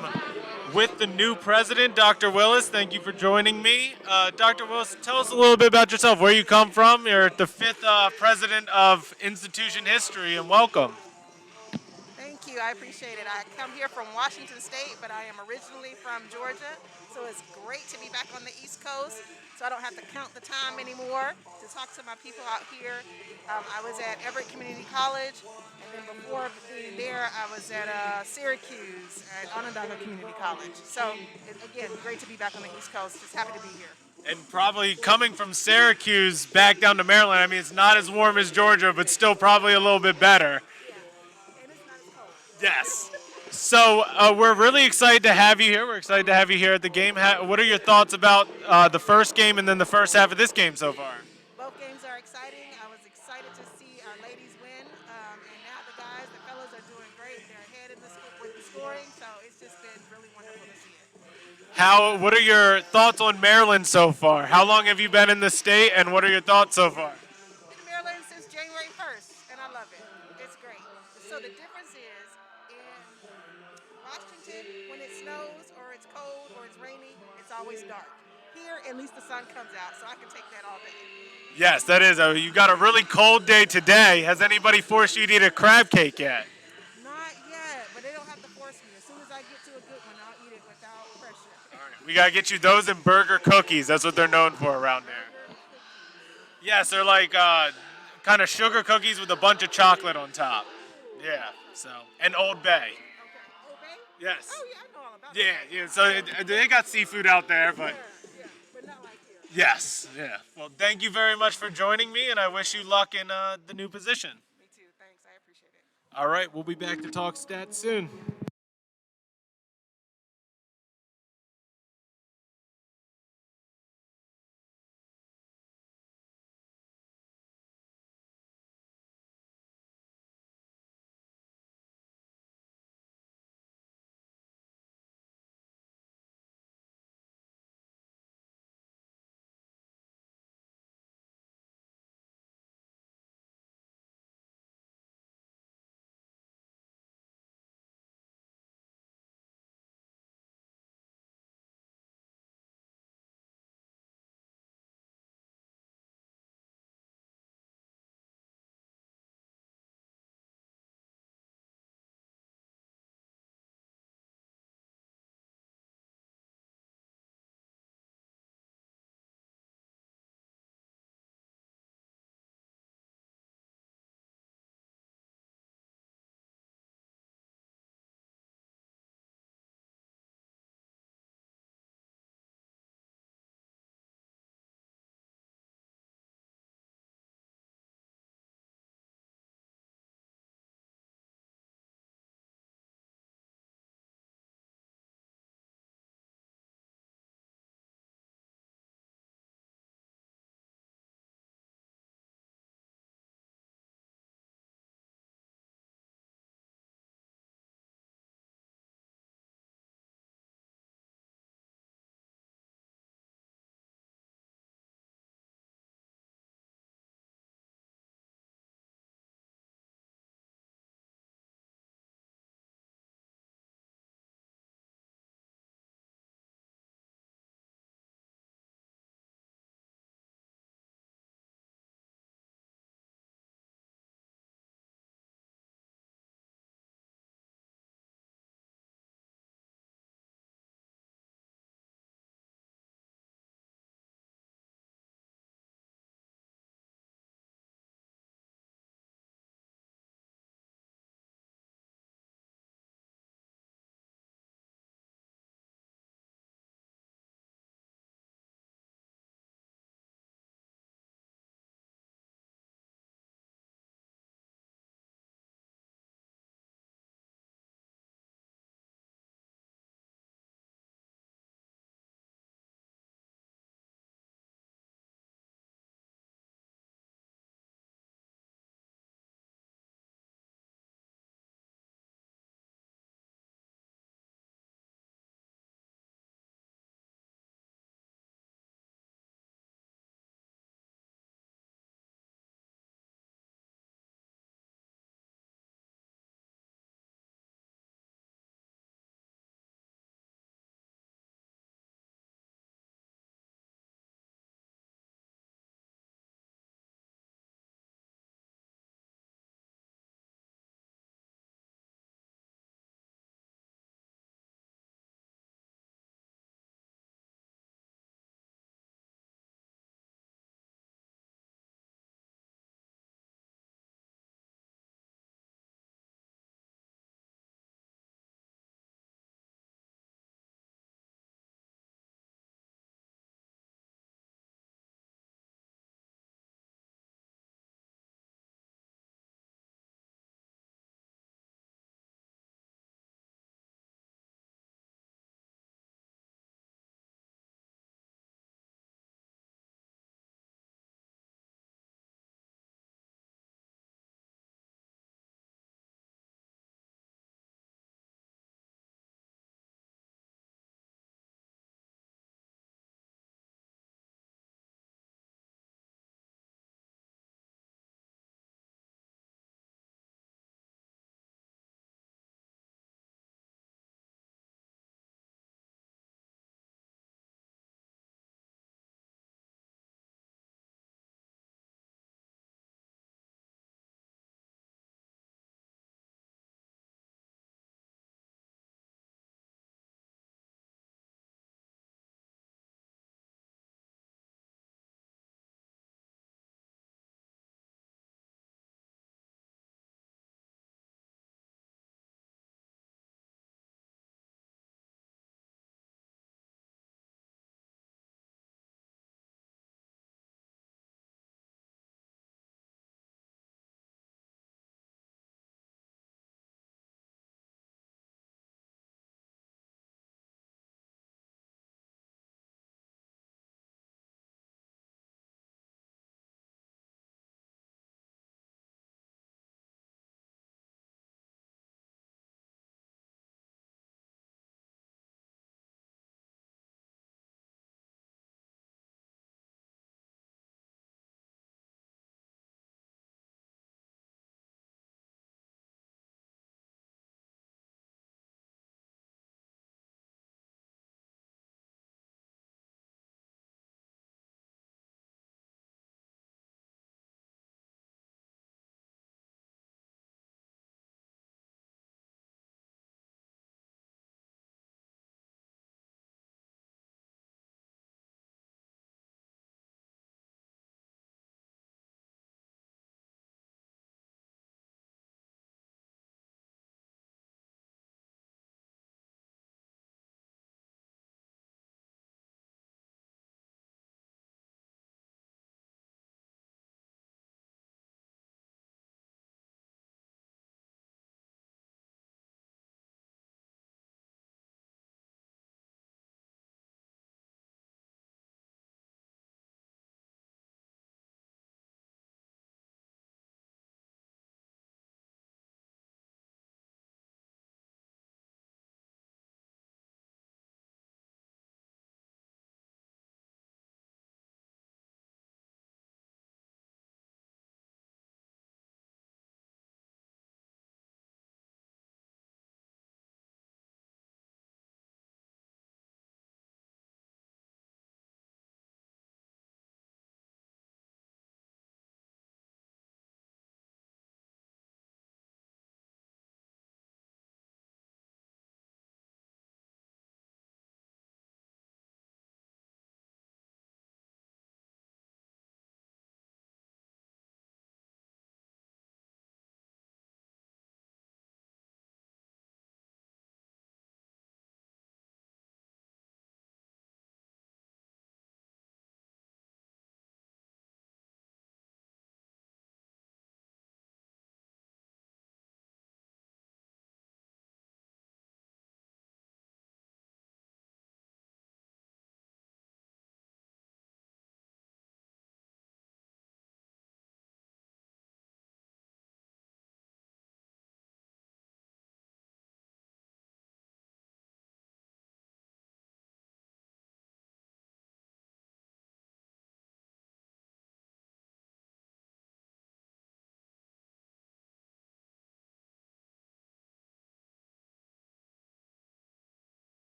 with the new president, Dr. Willis. Thank you for joining me. Dr. Willis, tell us a little bit about yourself, where you come from. You're the 5th president of institution history, and welcome. Thank you. I appreciate it. I come here from Washington State, but I am originally from Georgia, so it's great to be back on the East Coast, so I don't have to count the time anymore to talk to my people out here. I was at Everett Community College, and then before being there, I was at Syracuse at Onondaga Community College. So, again, great to be back on the East Coast. Just happy to be here. And probably coming from Syracuse back down to Maryland, I mean, it's not as warm as Georgia, but still probably a little bit better. Yes. So we're really excited to have you here. We're excited to have you here at the game. What are your thoughts about the first game and then the first half of this game so far? Both games are exciting. I was excited to see our ladies win, and now the fellas are doing great. They're ahead with the scoring, so it's just been really wonderful to see it. What are your thoughts on Maryland so far? How long have you been in the state, and what are your thoughts so far? Been in Maryland since January 1st, and I love it. It's great. So the difference is, Washington, when it snows or it's cold or it's rainy, it's always dark. Here, at least the sun comes out, so I can take that all day. Yes, that is. You got a really cold day today. Has anybody forced you to eat a crab cake yet? Not yet, but they don't have to force me. As soon as I get to a good one, I'll eat it without pressure. All right, we got to get you those and burger cookies. That's what they're known for around there. Yes, they're like kind of sugar cookies with a bunch of chocolate on top. Yeah, so. And Old Bay. Okay. Old Bay? Yes. Oh, yeah, I know all about that. Yeah. So they got seafood out there, but. Yeah, but not like here. Yes, yeah. Well, thank you very much for joining me, and I wish you luck in the new position. Me too. Thanks. I appreciate it. All right, we'll be back to talk stats soon.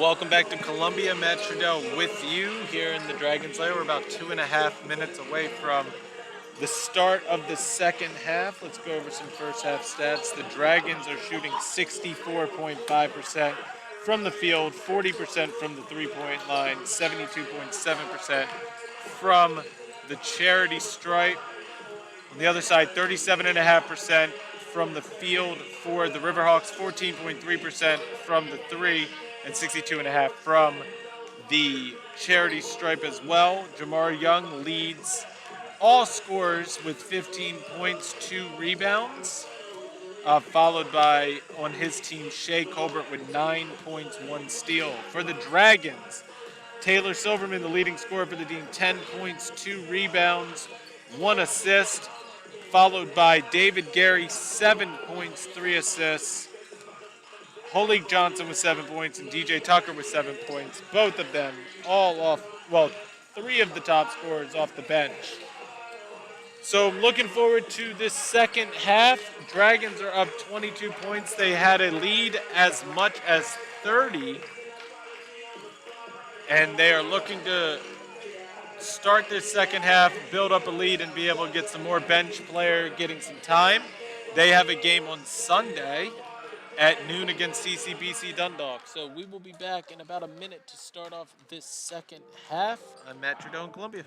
Welcome back to Columbia. Matt Trudell with you here in the Dragon's Lair. We're about 2.5 minutes away from the start of the second half. Let's go over some first half stats. The Dragons are shooting 64.5% from the field, 40% from the three-point line, 72.7% from the charity stripe. On the other side, 37.5% from the field for the Riverhawks, 14.3% from the three, and 62.5% from the charity stripe as well. Jamar Young leads all scorers with 15 points, 2 rebounds, followed by, on his team, Shea Colbert with 9 points, 1 steal. For the Dragons, Taylor Silverman, the leading scorer for the team, 10 points, 2 rebounds, 1 assist, followed by David Gary, 7 points, 3 assists. Holik Johnson with 7 points and DJ Tucker with 7 points. Both of them all off, well, 3 of the top scorers off the bench. So I'm looking forward to this second half. Dragons are up 22 points. They had a lead as much as 30. And they are looking to start this second half, build up a lead, and be able to get some more bench player getting some time. They have a game on Sunday at noon against CCBC Dundalk. So we will be back in about a minute to start off this second half. I'm Matt Trudeau in Columbia.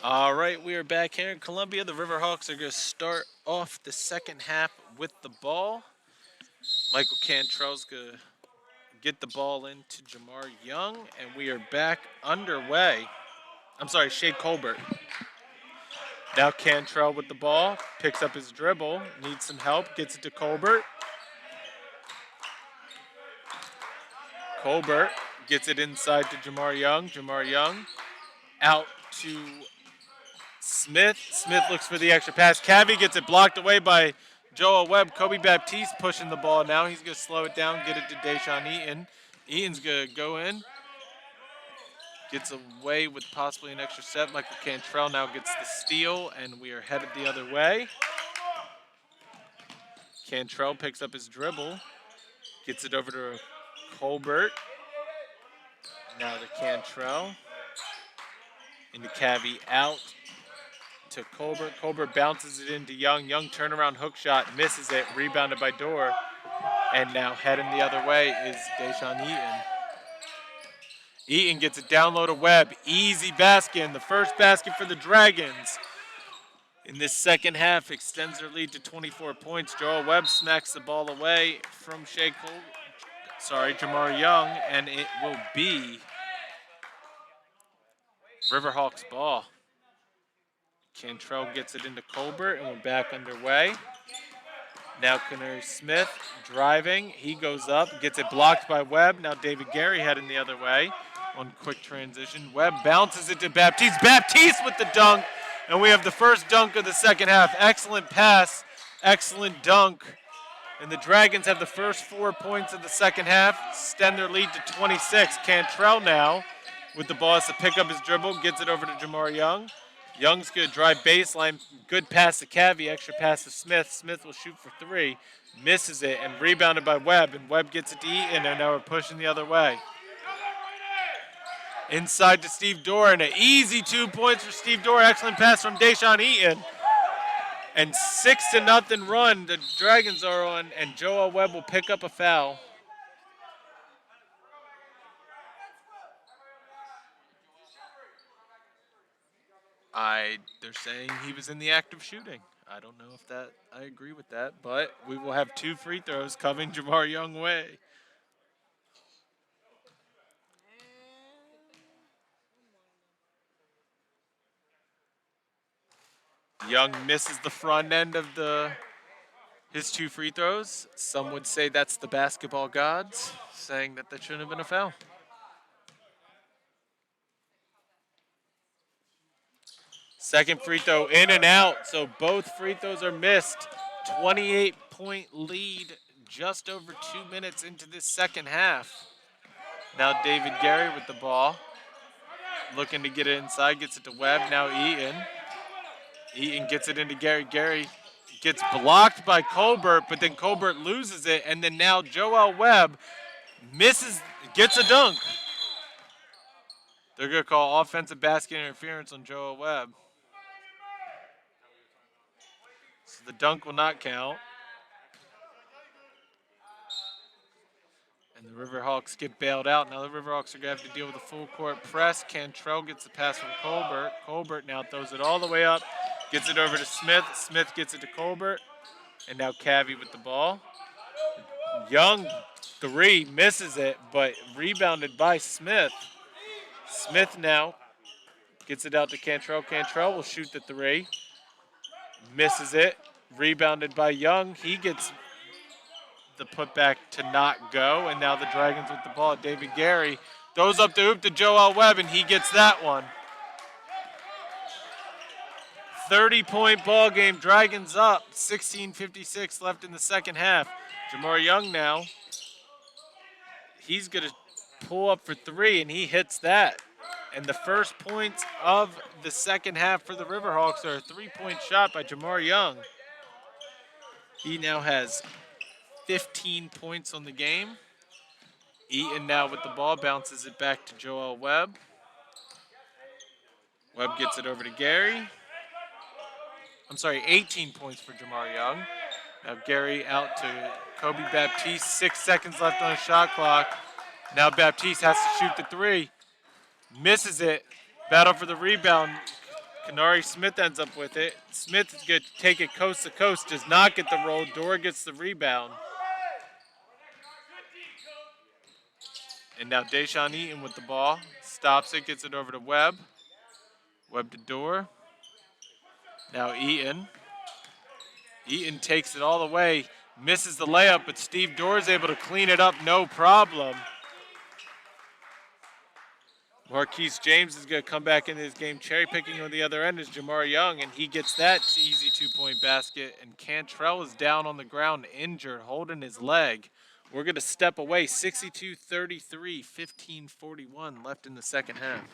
All right, we are back here in Columbia. The Riverhawks are going to start off the second half with the ball. Michael Cantrell's going to get the ball into Jamar Young, and we are back underway. I'm sorry, Shea Colbert. Now Cantrell with the ball, picks up his dribble, needs some help, gets it to Colbert. Colbert gets it inside to Jamar Young. Jamar Young out to Smith. Smith looks for the extra pass. Cavey gets it blocked away by Joel Webb. Kobe Baptiste pushing the ball now. He's going to slow it down, get it to Deshaun Eaton. Eaton's going to go in. Gets away with possibly an extra set. Michael Cantrell now gets the steal, and we are headed the other way. Cantrell picks up his dribble. Gets it over to Colbert. Now to Cantrell. Into Cavey out to Colbert. Colbert bounces it into Young. Young turnaround hook shot, misses it, rebounded by Dorr. And now heading the other way is Deshaun Eaton. Eaton gets it down low to Webb. Easy basket. The first basket for the Dragons. In this second half, extends their lead to 24 points. Joel Webb smacks the ball away from Jamar Young, and it will be Riverhawks ball. Cantrell gets it into Colbert, and we're back underway. Now Canary Smith driving. He goes up, gets it blocked by Webb. Now David Gary heading the other way on quick transition. Webb bounces it to Baptiste. Baptiste with the dunk, and we have the first dunk of the second half. Excellent pass, excellent dunk. And the Dragons have the first 4 points of the second half, extend their lead to 26. Cantrell now with the ball has to pick up his dribble, gets it over to Jamar Young. Young's going to drive baseline, good pass to Cavey, extra pass to Smith. Smith will shoot for 3, misses it, and rebounded by Webb. And Webb gets it to Eaton, and now we're pushing the other way. Inside to Steve Dorr, and an easy 2 points for Steve Dorr. Excellent pass from Deshaun Eaton. And 6-0 run. The Dragons are on, and Joel Webb will pick up a foul. They're saying he was in the act of shooting. I don't know if I agree with that, but we will have 2 free throws coming Jamar Young way. Young misses the front end of his 2 free throws. Some would say that's the basketball gods saying that shouldn't have been a foul. Second free throw in and out, so both free throws are missed. 28-point lead just over 2 minutes into this second half. Now David Gary with the ball. Looking to get it inside, gets it to Webb. Now Eaton. Eaton gets it into Gary. Gary gets blocked by Colbert, but then Colbert loses it, and then now Joel Webb gets a dunk. They're going to call offensive basket interference on Joel Webb. So the dunk will not count. And the Riverhawks get bailed out. Now the Riverhawks are going to have to deal with a full court press. Cantrell gets the pass from Colbert. Colbert now throws it all the way up. Gets it over to Smith. Smith gets it to Colbert. And now Cavey with the ball. Young 3 misses it, but rebounded by Smith. Smith now gets it out to Cantrell. Cantrell will shoot the 3. Misses it. Rebounded by Young. He gets the putback to not go, and now the Dragons with the ball. David Gary throws up the hoop to Joel Webb, and he gets that one. 30-point ball game. Dragons up. 16:56 left in the second half. Jamar Young now. He's going to pull up for 3, and he hits that. And the first points of the second half for the Riverhawks are a 3-point shot by Jamar Young. He now has 15 points on the game. Eaton now with the ball, bounces it back to Joel Webb. Webb gets it over to Gary. 18 points for Jamar Young. Now Gary out to Kobe Baptiste. 6 seconds left on the shot clock. Now Baptiste has to shoot the 3. Misses it. Battle for the rebound. Kanari Smith ends up with it. Smith is going to take it coast to coast. Does not get the roll. Dorr gets the rebound. And now Deshaun Eaton with the ball. Stops it, gets it over to Webb. Webb to Dorr. Now Eaton. Eaton takes it all the way. Misses the layup, but Steve Dorr is able to clean it up, no problem. Marquise James is going to come back into this game. Cherry picking on the other end is Jamar Young, and he gets that easy 2-point basket. And Cantrell is down on the ground, injured, holding his leg. We're going to step away. 62-33, 15:41 left in the second half.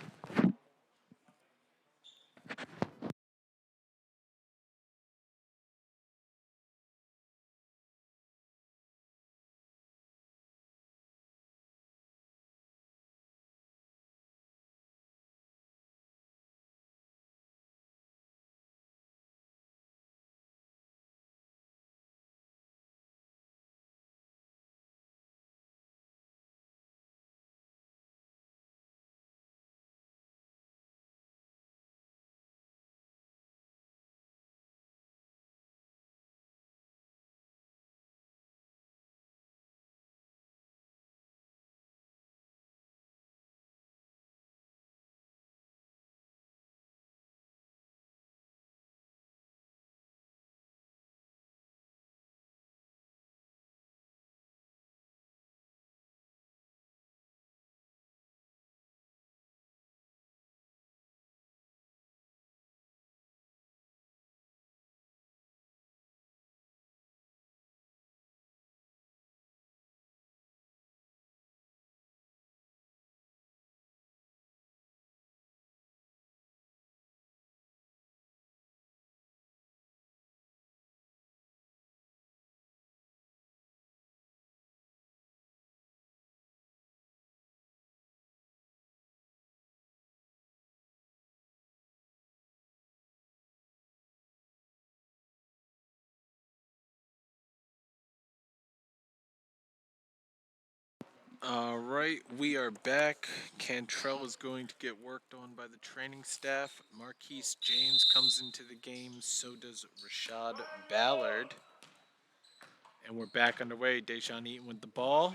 All right, we are back. Cantrell is going to get worked on by the training staff. Marquise James comes into the game. So does Rashad Ballard. And we're back underway. Deshaun Eaton with the ball.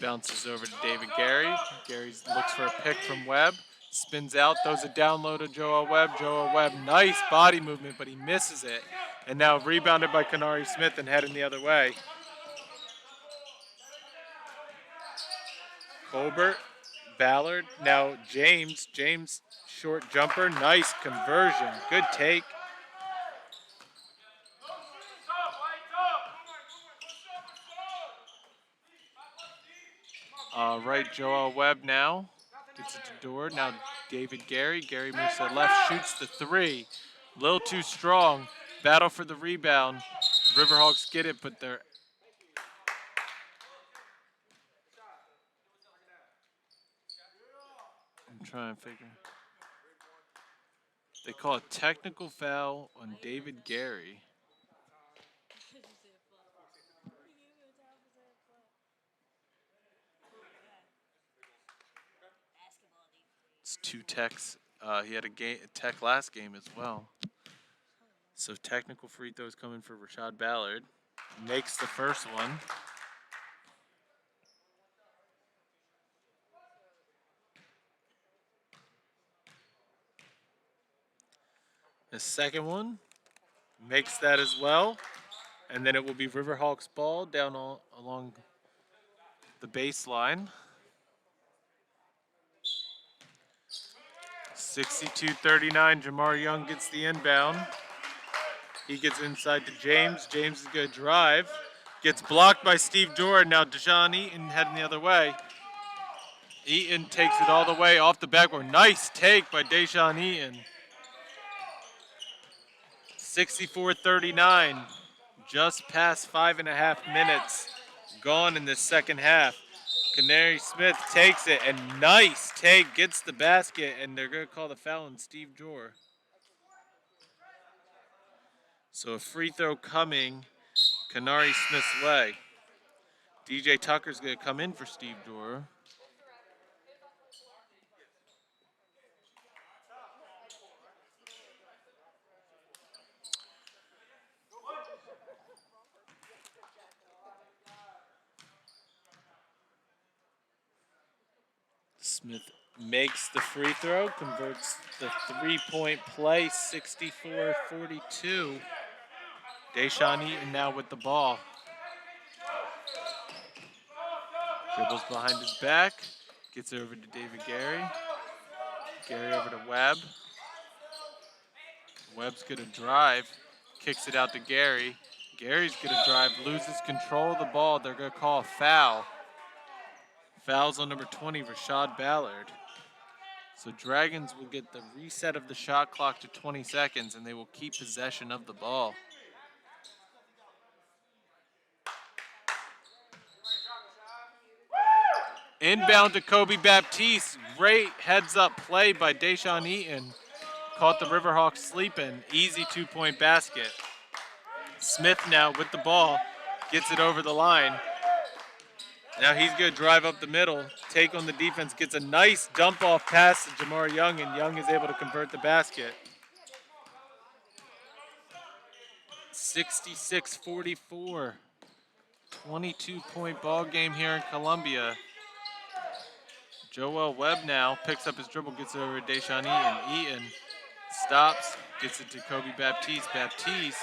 Bounces over to David Gary. Gary looks for a pick from Webb. Spins out, throws it down low to Joel Webb. Joel Webb, nice body movement, but he misses it. And now rebounded by Kanari Smith and heading the other way. Colbert, Ballard, now James. James, short jumper, nice conversion. Good take. All right, Joel Webb now gets it to Dord. Now David Gary. Gary moves to the left, shoots the three. A little too strong. Battle for the rebound. Riverhawks get it, but they're I'm trying to figure. They call a technical foul on David Gary. It's two techs. He had a tech last game as well. So technical free throws coming for Rashad Ballard. Makes the first one. The second one makes that as well. And then it will be Riverhawks ball down along the baseline. 62-39, Jamar Young gets the inbound. He gets inside to James. James is going to drive. Gets blocked by Steve Jordan. Now Deshaun Eaton heading the other way. Eaton takes it all the way off the backboard. Nice take by Deshaun Eaton. 64-39. Just past 5.5 minutes gone in the second half. Canary Smith takes it, and nice take, gets the basket, and they're going to call the foul on Steve Jor. So a free throw coming Canary Smith's way. DJ Tucker's going to come in for Steve Jor. Smith makes the free throw, converts the three-point play, 64-42. Deshaun Eaton now with the ball. Dribbles behind his back, gets it over to David Gary. Gary over to Webb. Webb's gonna drive, kicks it out to Gary. Gary's gonna drive, loses control of the ball. They're gonna call a foul. Fouls on number 20, Rashad Ballard. So Dragons will get the reset of the shot clock to 20 seconds, and they will keep possession of the ball. Inbound to Kobe Baptiste. Great heads-up play by Deshaun Eaton. Caught the Riverhawks sleeping. Easy two-point basket. Smith now with the ball. Gets it over the line. Now he's going to drive up the middle, take on the defense, gets a nice dump-off pass to Jamar Young, and Young is able to convert the basket. 66-44. 22-point ball game here in Columbia. Joel Webb now picks up his dribble, gets it over to Deshaun Eaton. Eaton stops, gets it to Kobe Baptiste. Baptiste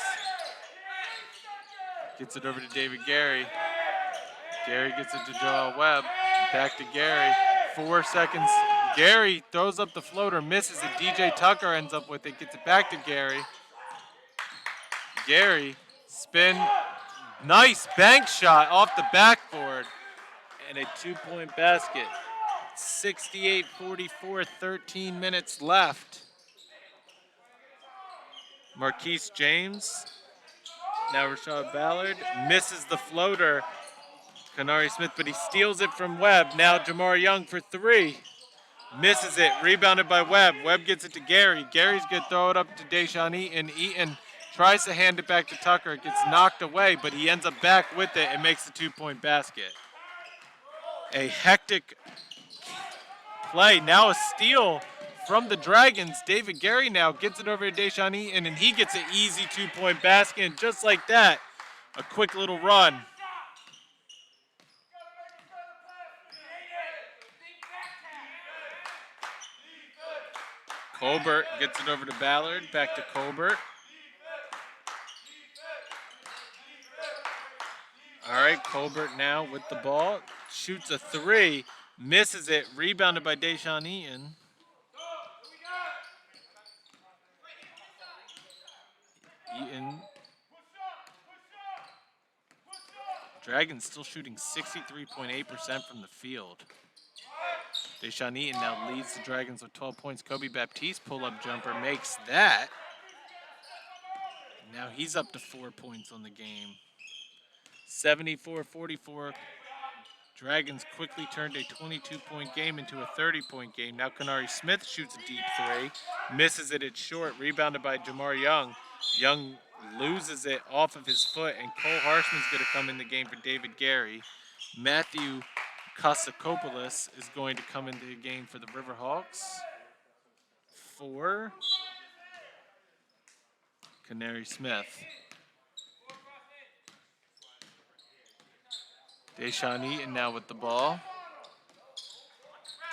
gets it over to David Gary. Gary gets it to Joel Webb. Back to Gary. 4 seconds. Gary throws up the floater, misses it. DJ Tucker ends up with it, gets it back to Gary. Gary, spin. Nice bank shot off the backboard. And a two-point basket. 68-44, 13 minutes left. Marquise James. Now Rashad Ballard misses the floater. Canary Smith, but he steals it from Webb. Now Jamar Young for three. Misses it. Rebounded by Webb. Webb gets it to Gary. Gary's going to throw it up to Deshaun Eaton. Eaton Tries to hand it back to Tucker. It gets knocked away, but he ends up back with it and makes the 2-point basket. A hectic play. Now a steal from the Dragons. David Gary now gets it over to Deshaun Eaton, and he gets an easy 2-point basket. And just like that, a quick little run. Colbert gets it over to Ballard. Back to Colbert. All right, Colbert now with the ball. Shoots a 3. Misses it. Rebounded by Deshaun Eaton. Eaton. Dragons still shooting 63.8% from the field. Deshaun Eaton now leads the Dragons with 12 points. Kobe Baptiste pull-up jumper makes that. Now he's up to 4 points on the game. 74-44. Dragons quickly turned a 22-point game into a 30-point game. Now Kenari Smith shoots a deep 3. Misses it, it's short. Rebounded by Jamar Young. Young loses it off of his foot, and Cole Harshman's going to come in the game for David Gary. Matthew Kosakopoulos is going to come into the game for the Riverhawks. For Kenari Smith. Deshaun Eaton now with the ball.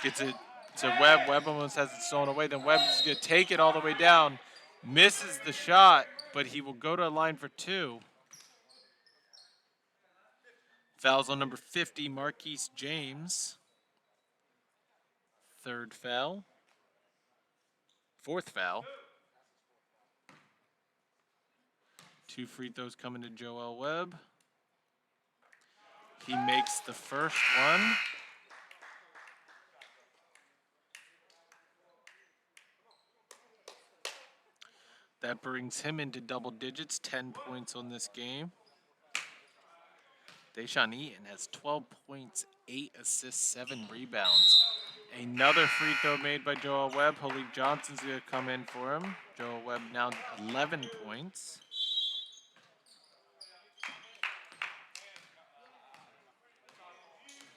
Gets it to Webb. Webb almost has it stolen away. Then Webb is going to take it all the way down. Misses the shot, but he will go to a line for 2. Fouls on number 50, Marquise James. 3rd foul. 4th foul. 2 free throws coming to Joel Webb. He makes the first one. That brings him into double digits, 10 points on this game. Deshaun Eaton has 12 points, 8 assists, 7 rebounds. Another free throw made by Joel Webb. Holik Johnson's going to come in for him. Joel Webb now 11 points.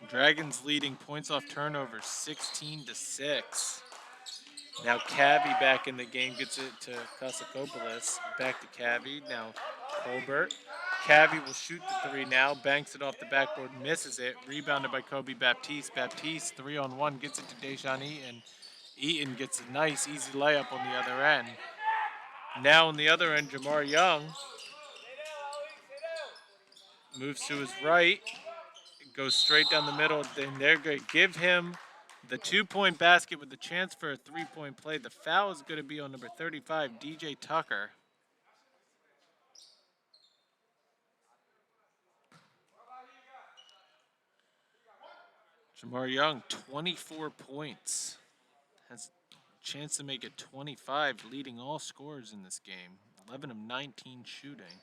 Dragons leading points off turnovers 16-6. Now Cavi back in the game, gets it to Kosakopoulos. Back to Cavi. Now Colbert. Cavi will shoot the 3 now. Banks it off the backboard, misses it. Rebounded by Kobe Baptiste. Baptiste 3-on-1 gets it to Deshaun Eaton. Eaton gets a nice easy layup on the other end. Now on the other end, Jamar Young moves to his right. Goes straight down the middle. Then they're going to give him the 2-point basket with the chance for a 3-point play. The foul is going to be on number 35, DJ Tucker. Jamar Young, 24 points. Has a chance to make it 25, leading all scorers in this game. 11 of 19 shooting.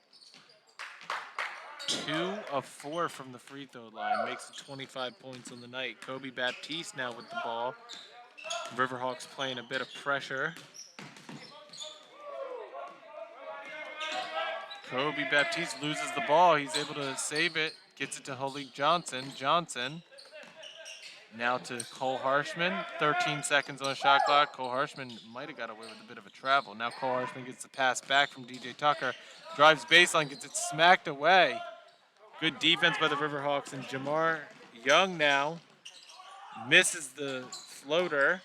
2 of 4 from the free throw line. Makes it 25 points on the night. Kobe Baptiste now with the ball. Riverhawks playing a bit of pressure. Kobe Baptiste loses the ball. He's able to save it. Gets it to Holik Johnson. Johnson now to Cole Harshman. 13 seconds on the shot clock. Cole Harshman might have got away with a bit of a travel. Now Cole Harshman gets the pass back from DJ Tucker. Drives baseline, gets it smacked away. Good defense by the Riverhawks. And Jamar Young now misses the floater.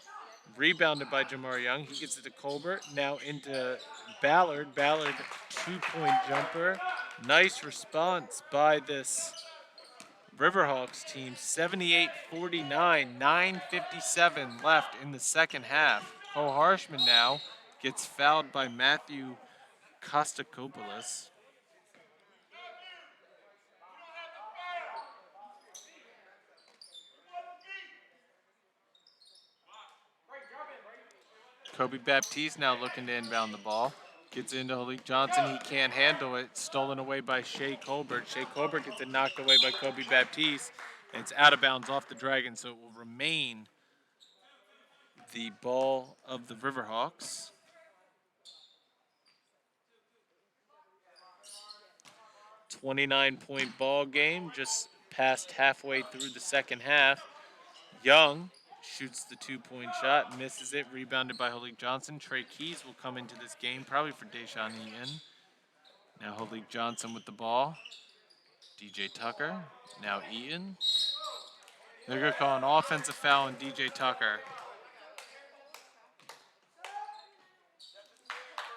Rebounded by Jamar Young. He gets it to Colbert. Now into Ballard. Ballard 2-point jumper. Nice response by this Riverhawks team. 78-49. 9:57 left in the second half. Cole Harshman now gets fouled by Matthew Kostakopoulos. Kobe Baptiste now looking to inbound the ball. Gets into Holik Johnson. He can't handle it. Stolen away by Shea Colbert. Shea Colbert gets it knocked away by Kobe Baptiste. And it's out of bounds off the Dragons, so it will remain the ball of the Riverhawks. 29-point ball game, just past halfway through the second half. Young shoots the 2-point shot, misses it, rebounded by Holik Johnson. Trey Keys will come into this game, probably for Deshaun Eaton. Now Holik Johnson with the ball. DJ Tucker, now Eaton. They're going to call an offensive foul on DJ Tucker.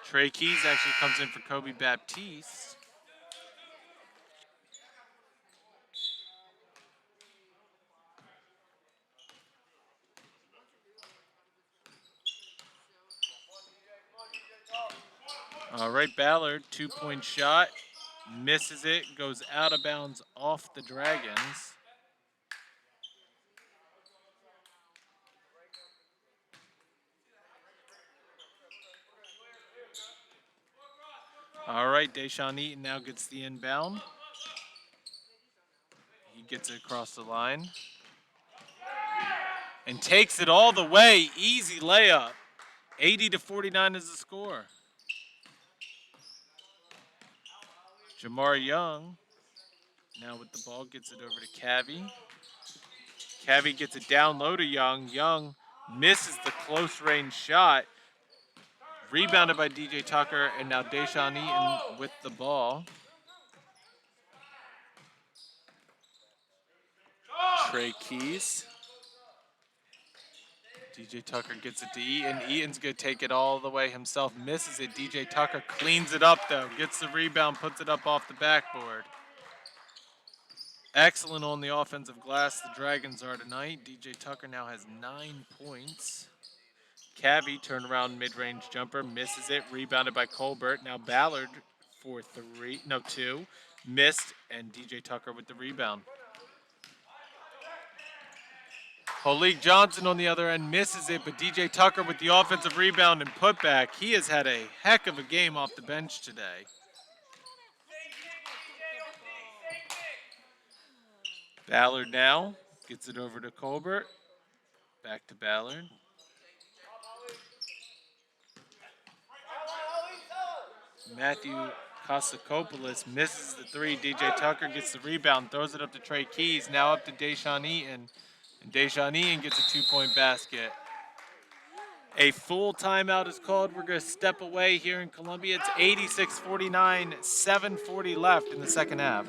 Trey Keys actually comes in for Kobe Baptiste. All right, Ballard, 2-point shot. Misses it, goes out of bounds off the Dragons. All right, Deshaun Eaton now gets the inbound. He gets it across the line. And takes it all the way. Easy layup. 80-49 is the score. Jamar Young now with the ball gets it over to Cavi. Cavi gets it down low to Young. Young misses the close range shot. Rebounded by DJ Tucker, and now Deshaun Eaton with the ball. Trey Keys. DJ Tucker gets it to Eaton. Eaton's going to take it all the way himself. Misses it. DJ Tucker cleans it up, though. Gets the rebound, puts it up off the backboard. Excellent on the offensive glass, the Dragons are tonight. DJ Tucker now has 9 points. Cavi, turnaround mid-range jumper, misses it. Rebounded by Colbert. Now Ballard for 2. Missed, and DJ Tucker with the rebound. Holik Johnson on the other end misses it, but DJ Tucker with the offensive rebound and putback. He has had a heck of a game off the bench today. Ballard now gets it over to Colbert. Back to Ballard. Matthew Kosakopoulos misses the 3. DJ Tucker gets the rebound, throws it up to Trey Keys. Now up to Deshaun Eaton. And Deshaun Eaton gets a 2-point basket. A full timeout is called. We're going to step away here in Columbia. It's 86-49, 7:40 left in the second half.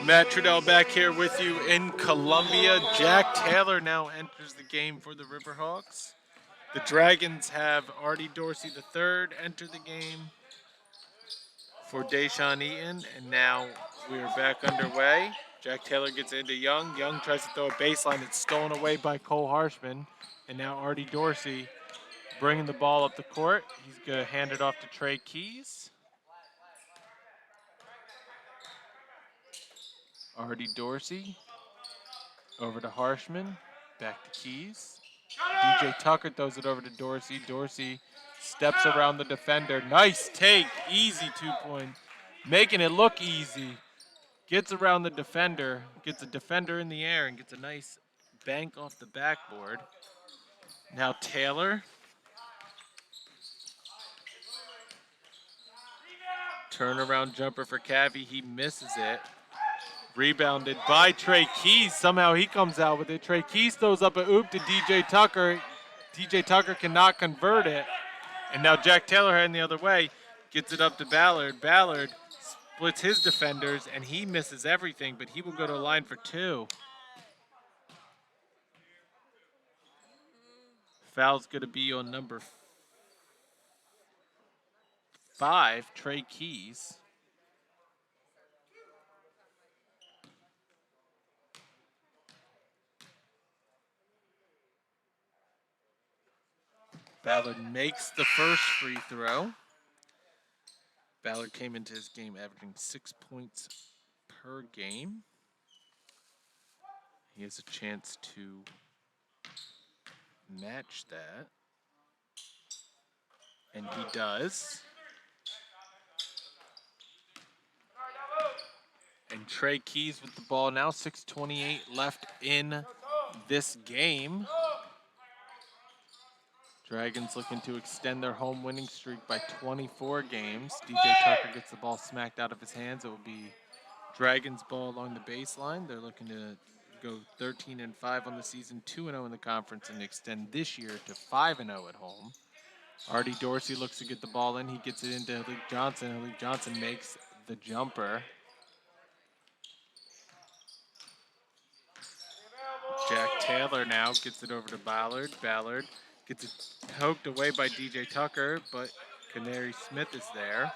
Matt Trudell back here with you in Columbia. Jack Taylor now enters the game for the Riverhawks. The Dragons have Artie Dorsey III enter the game for Deshaun Eaton, and now we are back underway. Jack Taylor gets into Young. Young tries to throw a baseline. It's stolen away by Cole Harshman, and now Artie Dorsey bringing the ball up the court. He's going to hand it off to Trey Keys. Artie Dorsey over to Harshman, back to Keys. DJ Tucker throws it over to Dorsey. Dorsey steps around the defender. Nice take, easy 2-point. Making it look easy. Gets around the defender, gets a defender in the air, and gets a nice bank off the backboard. Now Taylor. Turnaround jumper for Cavi, he misses it. Rebounded by Trey Keys. Somehow he comes out with it. Trey Keys throws up a oop to DJ Tucker. DJ Tucker cannot convert it. And now Jack Taylor heading the other way. Gets it up to Ballard. Ballard splits his defenders, and he misses everything, but he will go to the line for 2. Foul's going to be on number 5, Trey Keys. Ballard makes the first free throw. Ballard came into his game averaging 6 points per game. He has a chance to match that. And he does. And Trey Keys with the ball now. 6:28 left in this game. Dragons looking to extend their home winning streak by 24 games. DJ Tucker gets the ball smacked out of his hands. It will be Dragons ball along the baseline. They're looking to go 13-5 on the season, 2-0 in the conference, and extend this year to 5-0 at home. Artie Dorsey looks to get the ball in. He gets it into Halik Johnson. Halik Johnson makes the jumper. Jack Taylor now gets it over to Ballard. Ballard gets it poked away by DJ Tucker, but Canary Smith is there.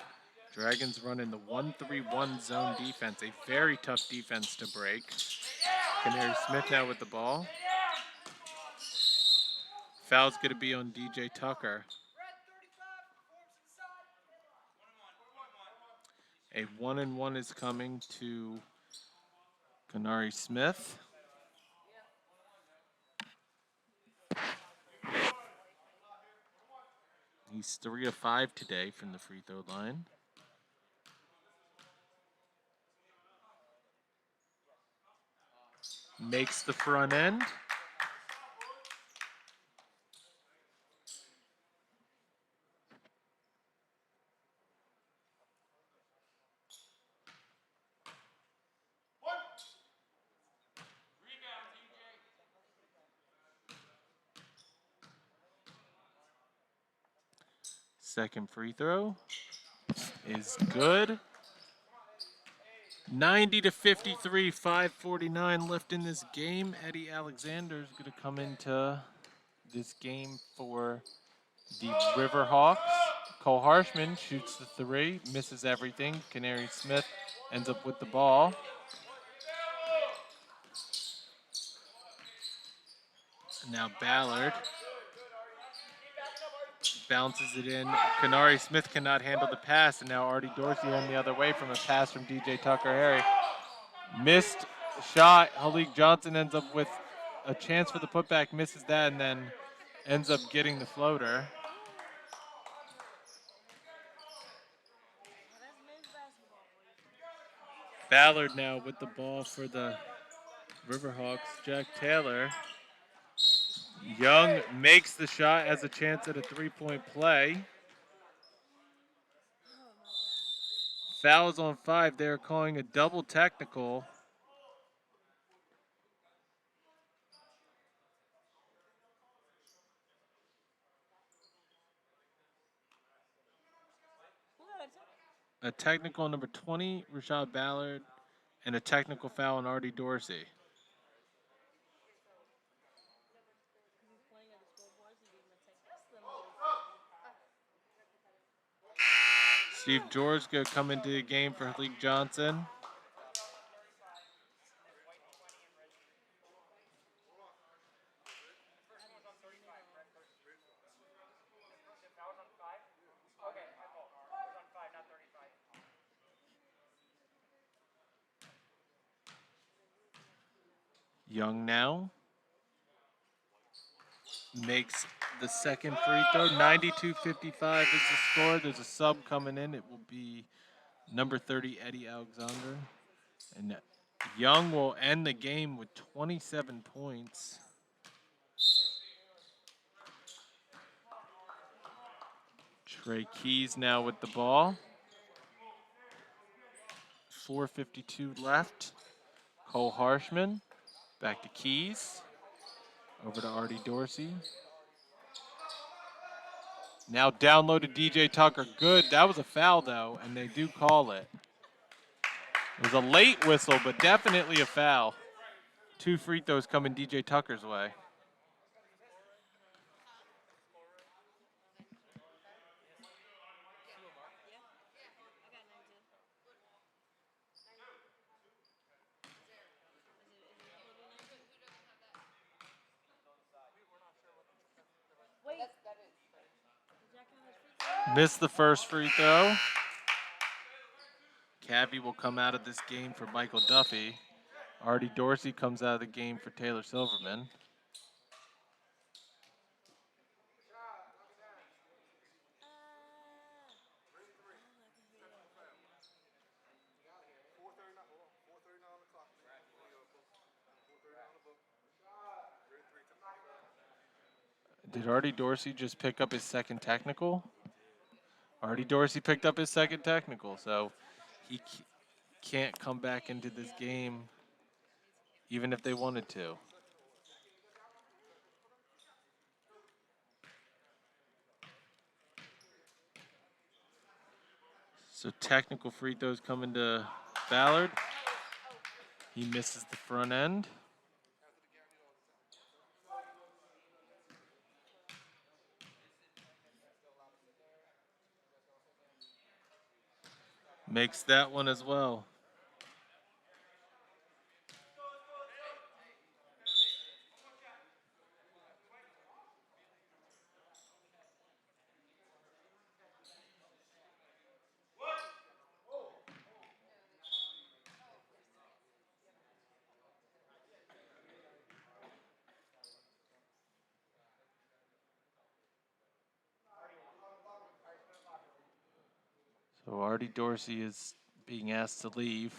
Dragons running the 1-3-1 zone defense, a very tough defense to break. Canary Smith now with the ball. Foul's going to be on DJ Tucker. A 1-and-1 is coming to Canary Smith. He's 3 of 5 today from the free throw line. Makes the front end. Second free throw is good. 90-53, 5:49 left in this game. Eddie Alexander is going to come into this game for the Riverhawks. Cole Harshman shoots the 3, misses everything. Canary Smith ends up with the ball. Now Ballard bounces it in. Canary Smith cannot handle the pass, and now Artie Dorsey on the other way from a pass from DJ Tucker Harry. Missed shot. Halik Johnson ends up with a chance for the putback, misses that, and then ends up getting the floater. Ballard now with the ball for the Riverhawks. Jack Taylor. Young makes the shot, has a chance at a 3-point play. Fouls on 5. They're calling a double technical. A technical number 20, Rashad Ballard, and a technical foul on Artie Dorsey. Steve George going to come into the game for Halik Johnson. Young now makes the second free throw. 92-55 is the score. There's a sub coming in. It will be number 30, Eddie Alexander. And Young will end the game with 27 points. Trey Keys now with the ball. 4:52 left. Cole Harshman. Back to Keys. Over to Artie Dorsey. Now downloaded DJ Tucker. Good. That was a foul, though, and they do call it. It was a late whistle, but definitely a foul. 2 free throws coming DJ Tucker's way. Missed the first free throw. Cappy will come out of this game for Michael Duffy. Artie Dorsey comes out of the game for Taylor Silverman. Did Artie Dorsey just pick up his second technical? Artie Dorsey picked up his second technical, so he can't come back into this game even if they wanted to. So technical free throws coming to Ballard. He misses the front end. Makes that one as well. So Artie Dorsey is being asked to leave.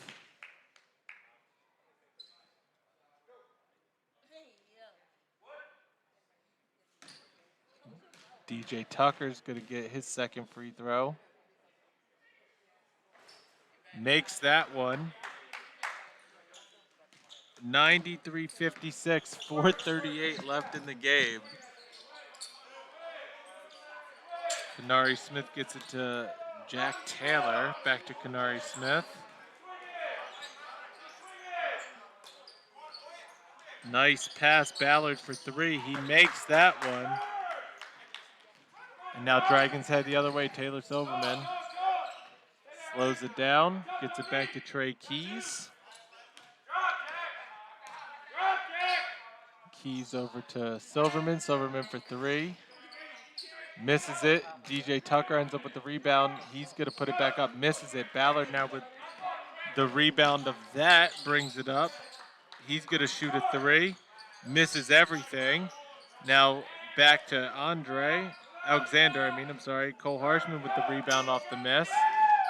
DJ Tucker's going to get his second free throw. Makes that one. 93-56, 4:38 left in the game. Kenari Smith gets it to Jack Taylor. Back to Kenari Smith. Nice pass, Ballard for 3. He makes that one. And now Dragons head the other way. Taylor Silverman slows it down, gets it back to Trey Keys. Keys over to Silverman. Silverman for 3. Misses it. DJ Tucker ends up with the rebound. He's going to put it back up. Misses it. Ballard now with the rebound of that brings it up. He's going to shoot a 3. Misses everything. Now back to Alexander, I'm sorry. Cole Harshman with the rebound off the miss.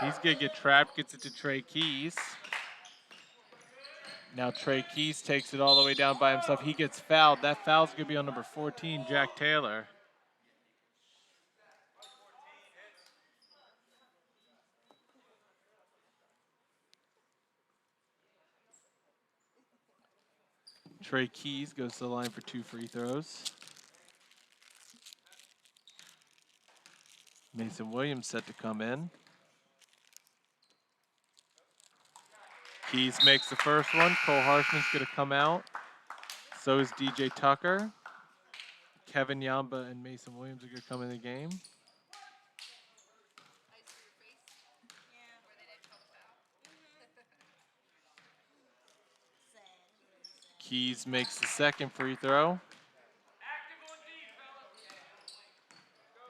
He's going to get trapped, gets it to Trey Keys. Now Trey Keys takes it all the way down by himself. He gets fouled. That foul's going to be on number 14, Jack Taylor. Trey Keys goes to the line for 2 free throws. Mason Williams set to come in. Keys makes the first one. Cole Harshman's going to come out. So is DJ Tucker. Kevin Yamba and Mason Williams are going to come in the game. Keys makes the second free throw.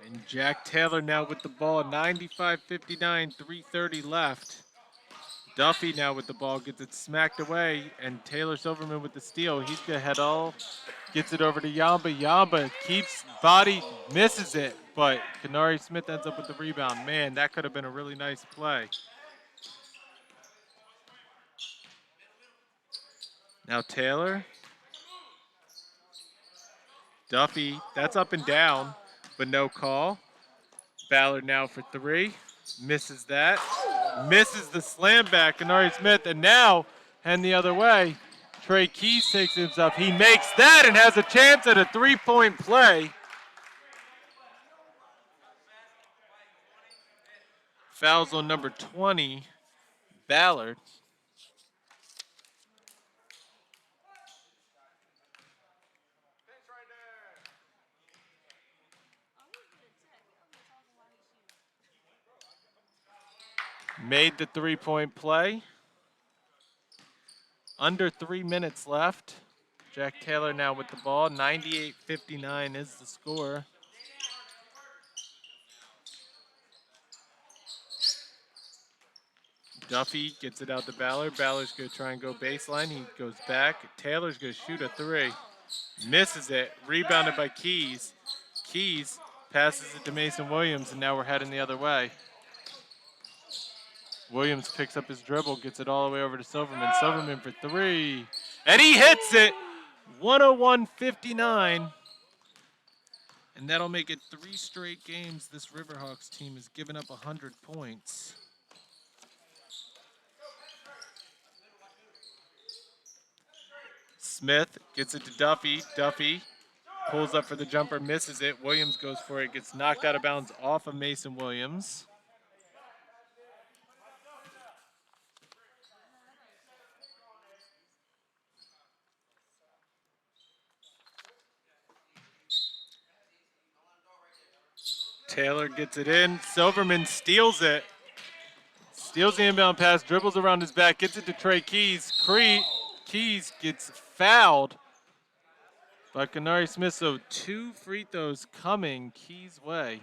And Jack Taylor now with the ball, 95-59, 3:30 left. Duffy now with the ball, gets it smacked away, and Taylor Silverman with the steal. He's going to head all, gets it over to Yamba. Yamba keeps body, misses it, but Kenari Smith ends up with the rebound. Man, that could have been a really nice play. Now Taylor. Duffy, that's up and down, but no call. Ballard now for 3. Misses that. Misses the slam back, Kenari Smith, and now And the other way, Trey Keys takes himself. He makes that and has a chance at a three-point play. Fouls on number 20, Ballard. Made the three-point play. Under 3 minutes left. Jack Taylor now with the ball. 98-59 is the score. Duffy gets it out to Ballard. Ballard's going to try and go baseline. He goes back. Taylor's going to shoot a three. Misses it. Rebounded by Keys. Keys passes it to Mason Williams, and now we're heading the other way. Williams picks up his dribble, gets it all the way over to Silverman. Silverman for three. And he hits it! 101-59. And that'll make it 3 straight games this Riverhawks team has given up 100 points. Smith gets it to Duffy. Duffy pulls up for the jumper, misses it. Williams goes for it, gets knocked out of bounds off of Mason Williams. Taylor gets it in. Silverman steals it. Steals the inbound pass, dribbles around his back, gets it to Trey Keys. Keys gets fouled by Kanari Smith, so 2 free throws coming Keys' way.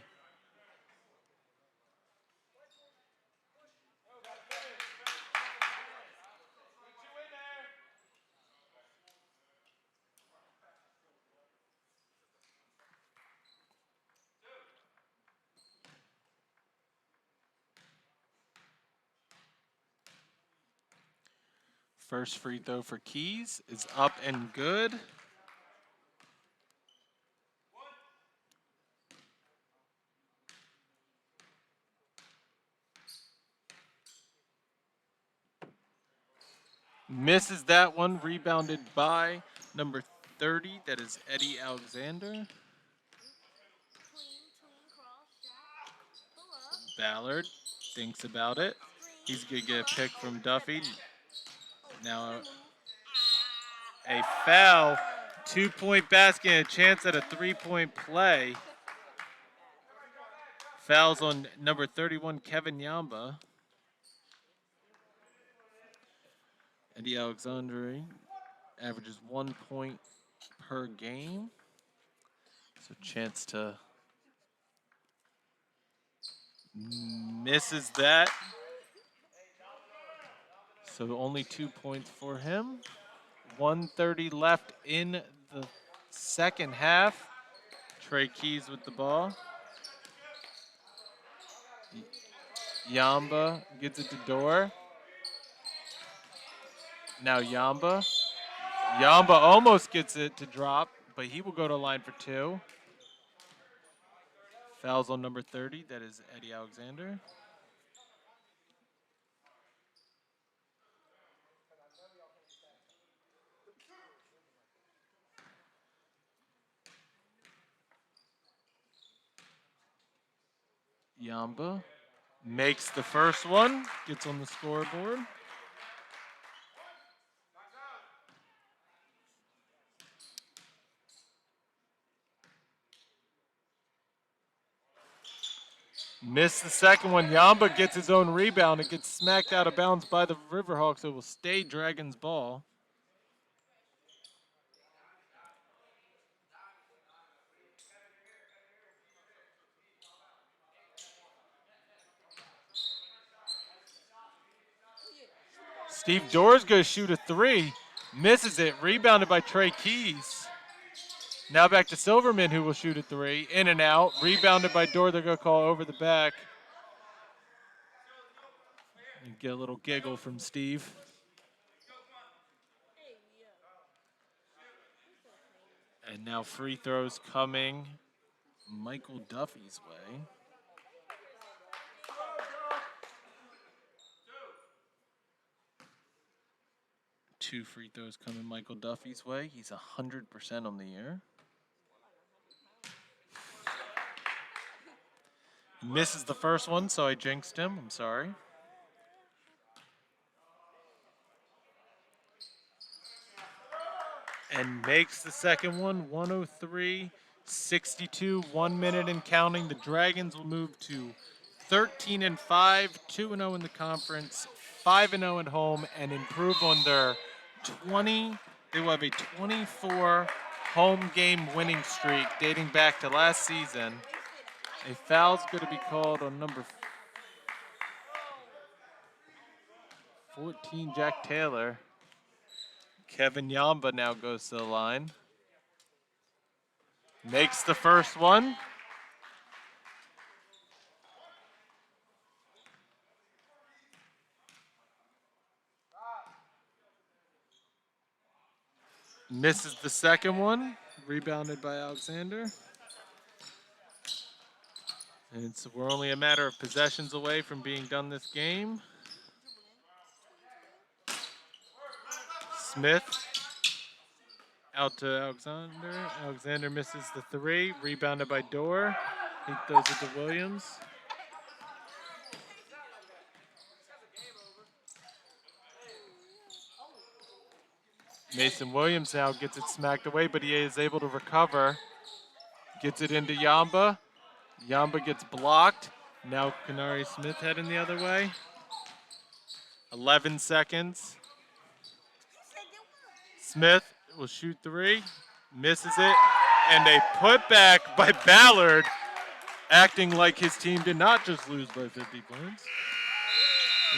First free throw for Keys is up and good. Misses that one, rebounded by number 30, that is Eddie Alexander. Ballard thinks about it. He's going to get a pick from Duffy. Now a foul, 2-point basket, and a chance at a 3-point play. Fouls on number 31, Kevin Yamba. Eddie Alexander averages 1 point per game. So chance to misses that. So only 2 points for him. 1:30 left in the second half. Trey Keys with the ball. Yamba gets it to Dorr. Now Yamba. Yamba almost gets it to drop, but he will go to line for 2. Fouls on number 30, that is Eddie Alexander. Yamba makes the first one, gets on the scoreboard. Missed the second one. Yamba gets his own rebound. It gets smacked out of bounds by the Riverhawks. It will stay Dragons ball. Steve Dorr's going to shoot a 3. Misses it. Rebounded by Trey Keys. Now back to Silverman, who will shoot a 3. In and out. Rebounded by Dorr. They're going to call over the back. You get a little giggle from Steve. And now free throws coming Michael Duffy's way. 2 free throws coming Michael Duffy's way. He's 100% on the year. Misses the first one, so I jinxed him. I'm sorry. And makes the second one, 103-62, 1 minute and counting. The Dragons will move to 13-5, 2-0 in the conference, 5-0 at home, and improve on their 20. They will have a 24 home game winning streak dating back to last season. A foul's going to be called on number 14, Jack Taylor. Kevin Yamba now goes to the line. Makes the first one. Misses the second one. Rebounded by Alexander. And we're only a matter of possessions away from being done this game. Smith out to Alexander. Alexander misses the three. Rebounded by Dorr. He throws it to Williams. Mason Williams now gets it smacked away, but he is able to recover. Gets it into Yamba. Yamba gets blocked. Now Kanari Smith heading the other way. 11 seconds. Smith will shoot three. Misses it. And a putback by Ballard, acting like his team did not just lose by 50 points.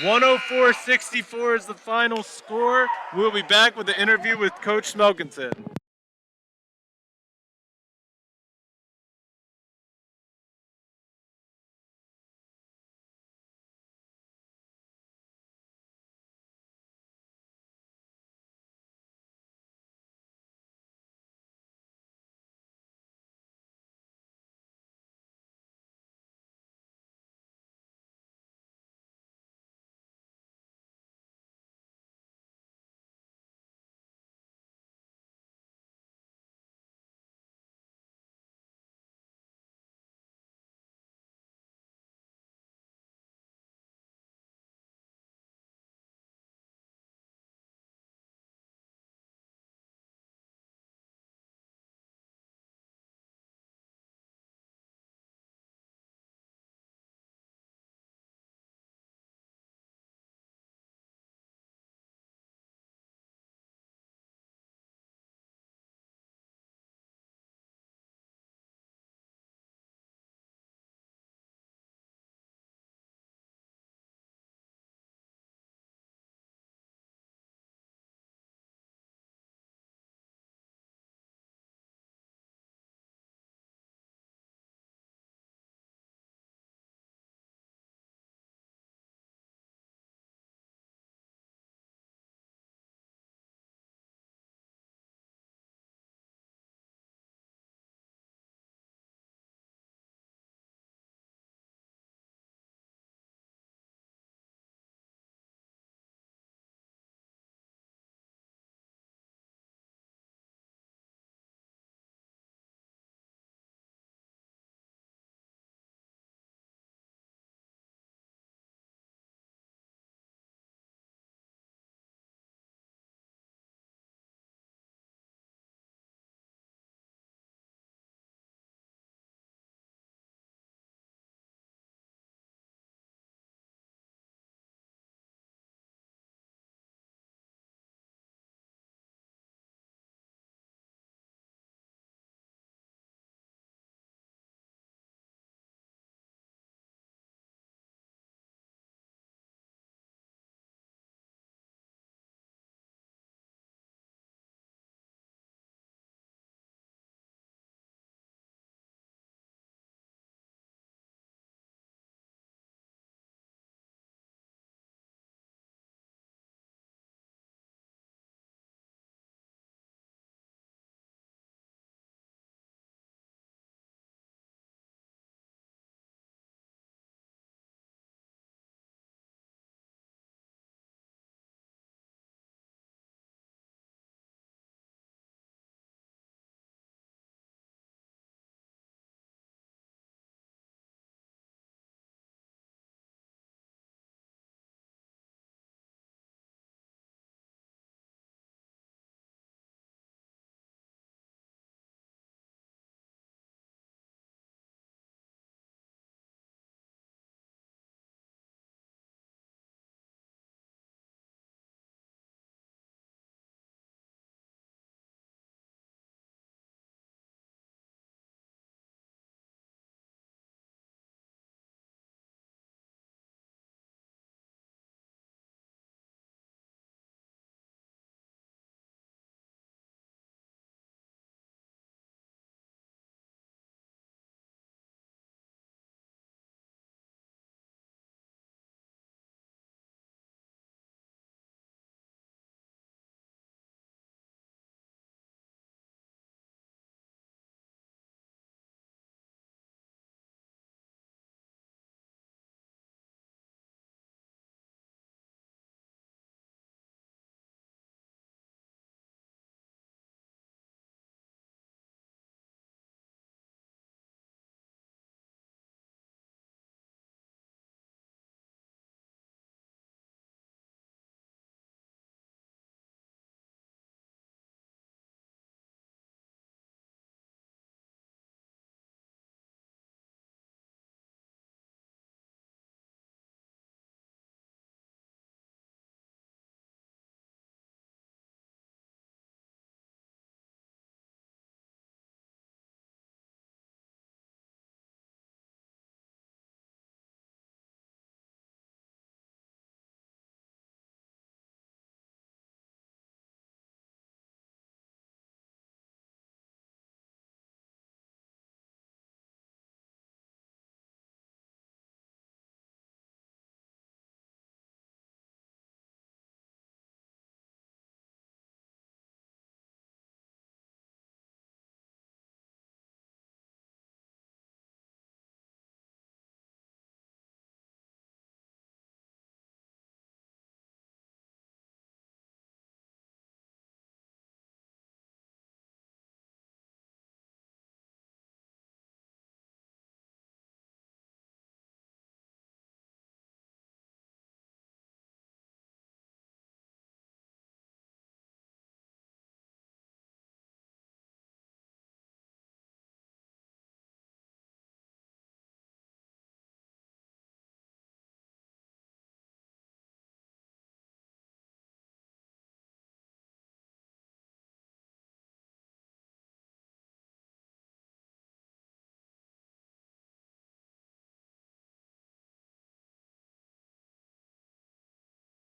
104-64 is the final score. We'll be back with the interview with Coach Smelkinson.